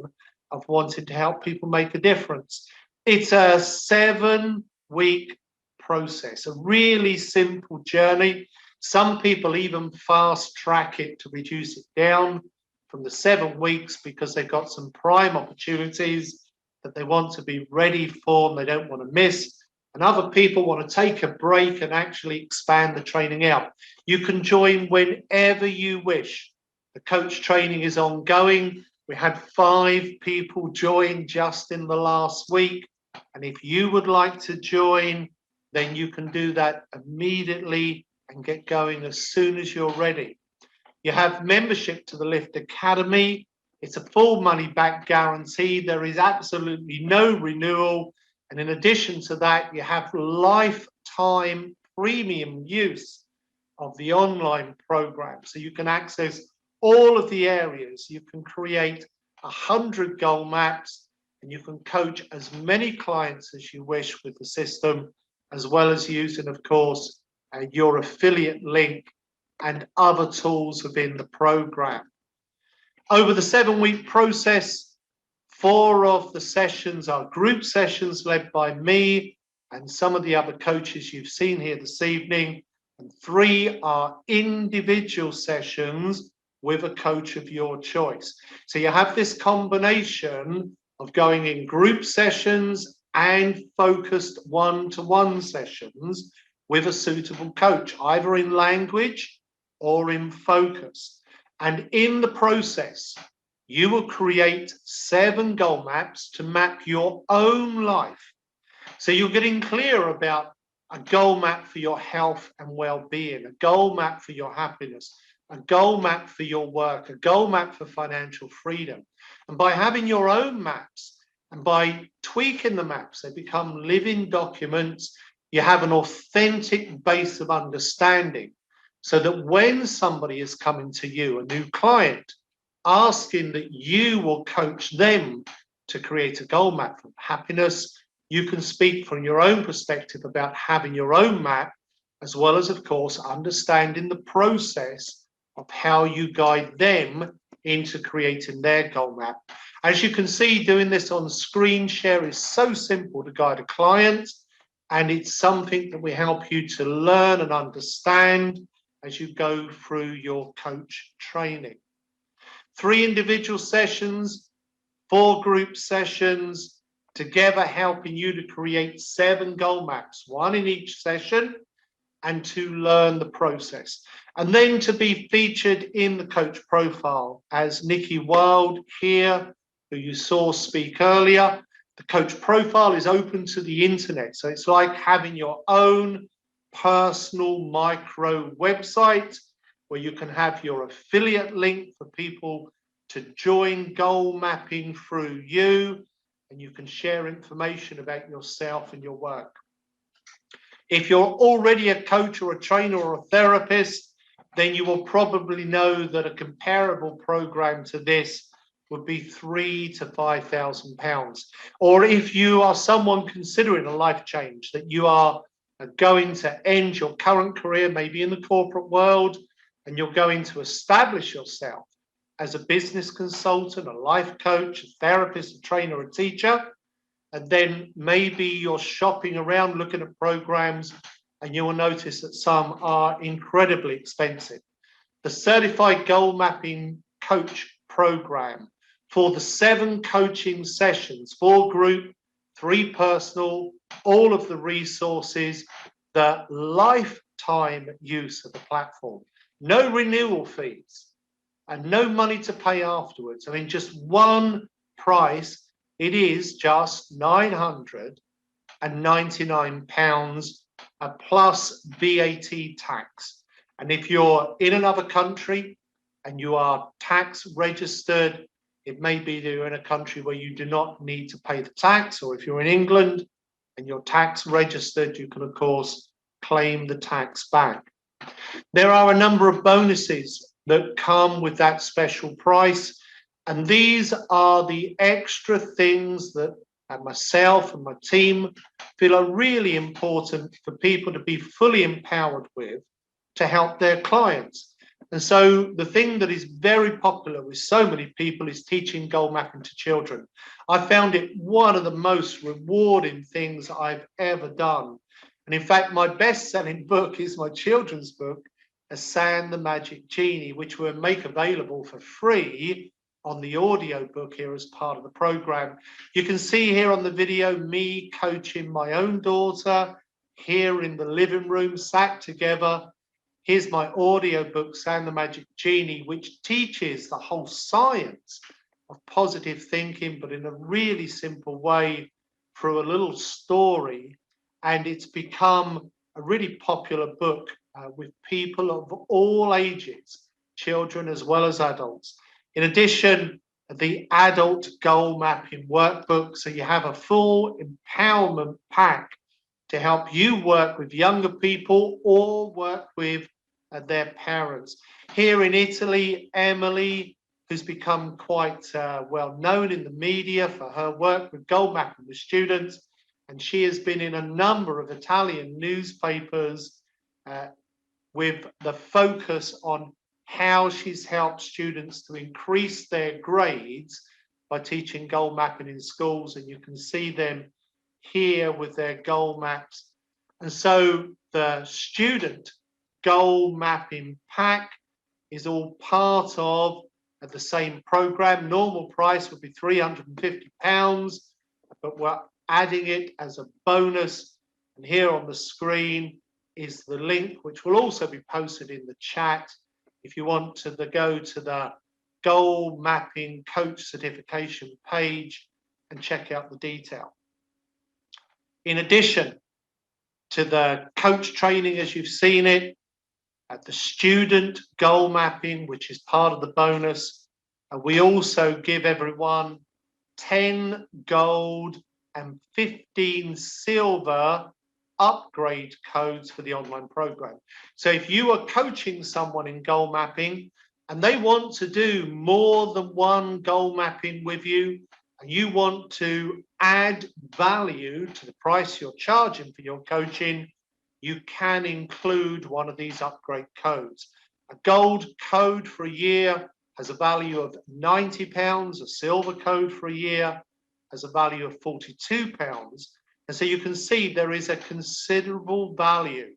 Speaker 1: of wanting to help people make a difference. It's a 7-week process, a really simple journey. Some people even fast track it to reduce it down from the 7 weeks because they've got some prime opportunities that they want to be ready for and they don't want to miss. And other people want to take a break and actually expand the training out. You can join whenever you wish. The coach training is ongoing. We had 5 people join just in the last week. And if you would like to join, then you can do that immediately and get going as soon as you're ready. You have membership to the Lift Academy. It's a full money back guarantee. There is absolutely no renewal. And in addition to that, you have lifetime premium use of the online program. So you can access all of the areas. You can create 100 goal maps, and you can coach as many clients as you wish with the system, as well as using, of course, your affiliate link and other tools within the program. Over the 7-week process, 4 of the sessions are group sessions led by me and some of the other coaches you've seen here this evening, and 3 are individual sessions with a coach of your choice. So you have this combination of going in group sessions and focused one-to-one sessions with a suitable coach, either in language or in focus. And in the process, you will create 7 goal maps to map your own life. So you're getting clear about a goal map for your health and well-being, a goal map for your happiness, a goal map for your work, a goal map for financial freedom. And by having your own maps and by tweaking the maps, they become living documents. You have an authentic base of understanding so that when somebody is coming to you, a new client, asking that you will coach them to create a goal map for happiness, you can speak from your own perspective about having your own map, as well as, of course, understanding the process of how you guide them into creating their goal map. As you can see, doing this on screen share is so simple to guide a client, and it's something that we help you to learn and understand as you go through your coach training. 3 individual sessions, 4 group sessions, together helping you to create 7 goal maps, 1 in each session, and to learn the process. And then to be featured in the coach profile as Nikki Wild here, who you saw speak earlier. The coach profile is open to the internet. So it's like having your own personal micro website where you can have your affiliate link for people to join goal mapping through you, and you can share information about yourself and your work. If you're already a coach or a trainer or a therapist, then you will probably know that a comparable program to this would be £3,000 to £5,000. Or if you are someone considering a life change, that you are going to end your current career, maybe in the corporate world, and you're going to establish yourself as a business consultant, a life coach, a therapist, a trainer, a teacher, and then maybe you're shopping around looking at programs, and you will notice that some are incredibly expensive. The Certified Goal Mapping Coach program, for the 7 coaching sessions, 4 group, 3 personal, all of the resources, the lifetime use of the platform, no renewal fees, and no money to pay afterwards. I mean, just one price, it is just £999 plus VAT tax. And if you're in another country and you are tax registered, it may be that you're in a country where you do not need to pay the tax, or if you're in England and you're tax registered, you can, of course, claim the tax back. There are a number of bonuses that come with that special price, and these are the extra things that myself and my team feel are really important for people to be fully empowered with to help their clients. And so the thing that is very popular with so many people is teaching goal mapping to children. I found it one of the most rewarding things I've ever done. And in fact, my best-selling book is my children's book, Hassan the Magic Genie, which we'll make available for free on the audio book here as part of the program. You can see here on the video me coaching my own daughter here in the living room, sat together. Here's my audio book, Hassan the Magic Genie, which teaches the whole science of positive thinking, but in a really simple way through a little story. And it's become a really popular book with people of all ages, children as well as adults. In addition, the adult goal mapping workbook. So you have a full empowerment pack to help you work with younger people or work with their parents. Here in Italy, Emily, who's become quite well known in the media for her work with goal mapping with students, and she has been in a number of Italian newspapers with the focus on how she's helped students to increase their grades by teaching goal mapping in schools. And you can see them here with their goal maps. And so the student goal mapping pack is all part of the same program. Normal price would be £350, but we're adding it as a bonus. And here on the screen is the link, which will also be posted in the chat if you want to go to the goal mapping coach certification page and check out the detail. In addition to the coach training as you've seen it, at the student goal mapping, which is part of the bonus, we also give everyone 10 gold and 15 silver upgrade codes for the online program. So if you are coaching someone in goal mapping and they want to do more than one goal mapping with you, and you want to add value to the price you're charging for your coaching, you can include one of these upgrade codes. A gold code for a year has a value of £90. A silver code for a year has a value of £42. And so you can see there is a considerable value.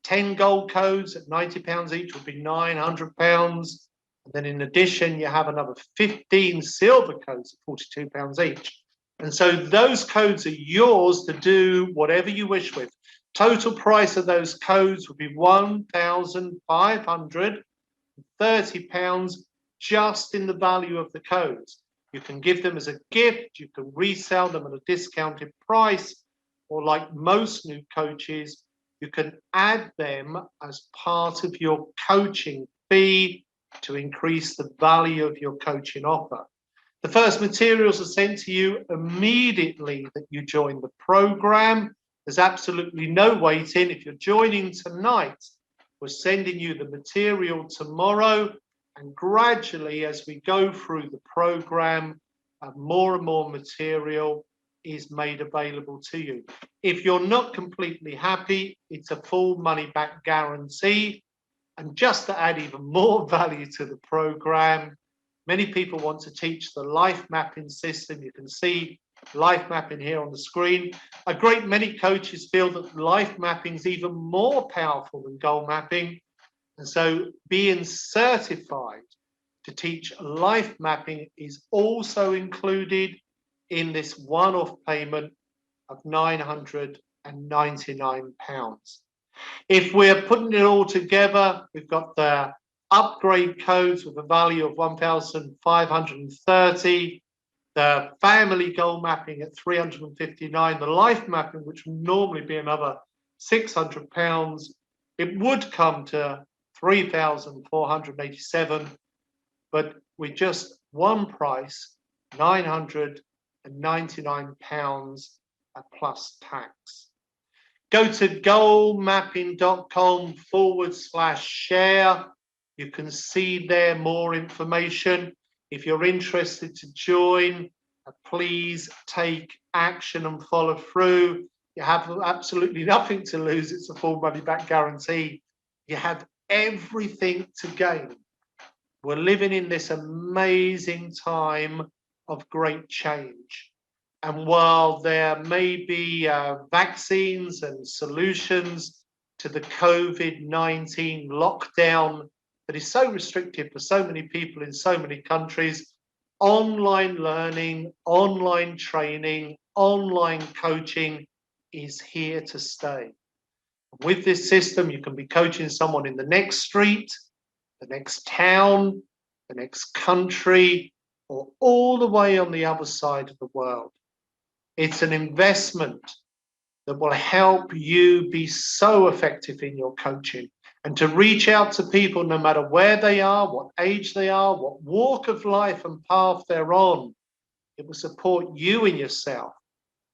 Speaker 1: 10 gold codes at £90 each would be £900. And then in addition, you have another 15 silver codes at £42 each. And so those codes are yours to do whatever you wish with. Total price of those codes would be £1,530 just in the value of the codes. You can give them as a gift, you can resell them at a discounted price, or like most new coaches, you can add them as part of your coaching fee to increase the value of your coaching offer. The first materials are sent to you immediately that you join the program. There's absolutely no waiting. If you're joining tonight, we're sending you the material tomorrow, and gradually as we go through the program, more and more material is made available to you. If you're not completely happy, it's a full money back guarantee. And just to add even more value to the program, many people want to teach the life mapping system. You can see life mapping here on the screen. A great many coaches feel that life mapping is even more powerful than goal mapping. And so being certified to teach life mapping is also included in this one-off payment of £999. If we're putting it all together, we've got the upgrade codes with a value of 1,530, the family goal mapping at 359, the life mapping, which would normally be another £600, it would come to 3,487, but with just one price, £999 plus tax. Go to goalmapping.com/share. You can see there more information. If you're interested to join, please take action and follow through. You have absolutely nothing to lose. It's a full money back guarantee. You have everything to gain. We're living in this amazing time of great change. And while there may be vaccines and solutions to the COVID-19 lockdown that is so restrictive for so many people in so many countries, online learning, online training, online coaching is here to stay. With this system, you can be coaching someone in the next street, the next town, the next country, or all the way on the other side of the world. It's an investment that will help you be so effective in your coaching and to reach out to people no matter where they are, what age they are, what walk of life and path they're on. It will support you in yourself,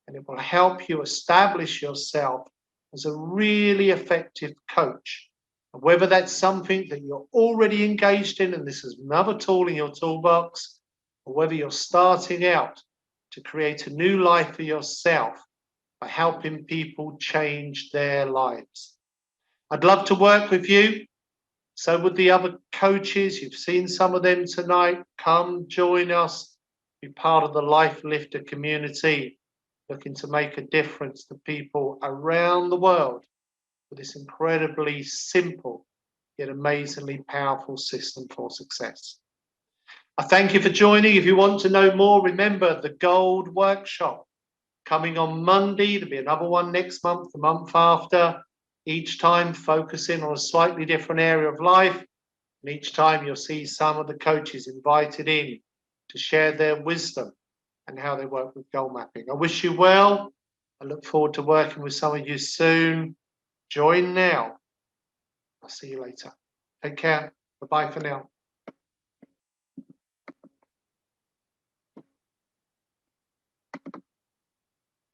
Speaker 1: and it will help you establish yourself as a really effective coach. And whether that's something that you're already engaged in, and this is another tool in your toolbox, or whether you're starting out to create a new life for yourself by helping people change their lives. I'd love to work with you. So would the other coaches. You've seen some of them tonight. Come join us. Be part of the Life Lifter community, looking to make a difference to people around the world with this incredibly simple yet amazingly powerful system for success. I thank you for joining. If you want to know more, remember the Gold Workshop coming on Monday. There'll be another one next month, the month after, each time focusing on a slightly different area of life. And each time you'll see some of the coaches invited in to share their wisdom and how they work with goal mapping. I wish you well. I look forward to working with some of you soon. Join now. I'll see you later. Take care. Bye-bye for now.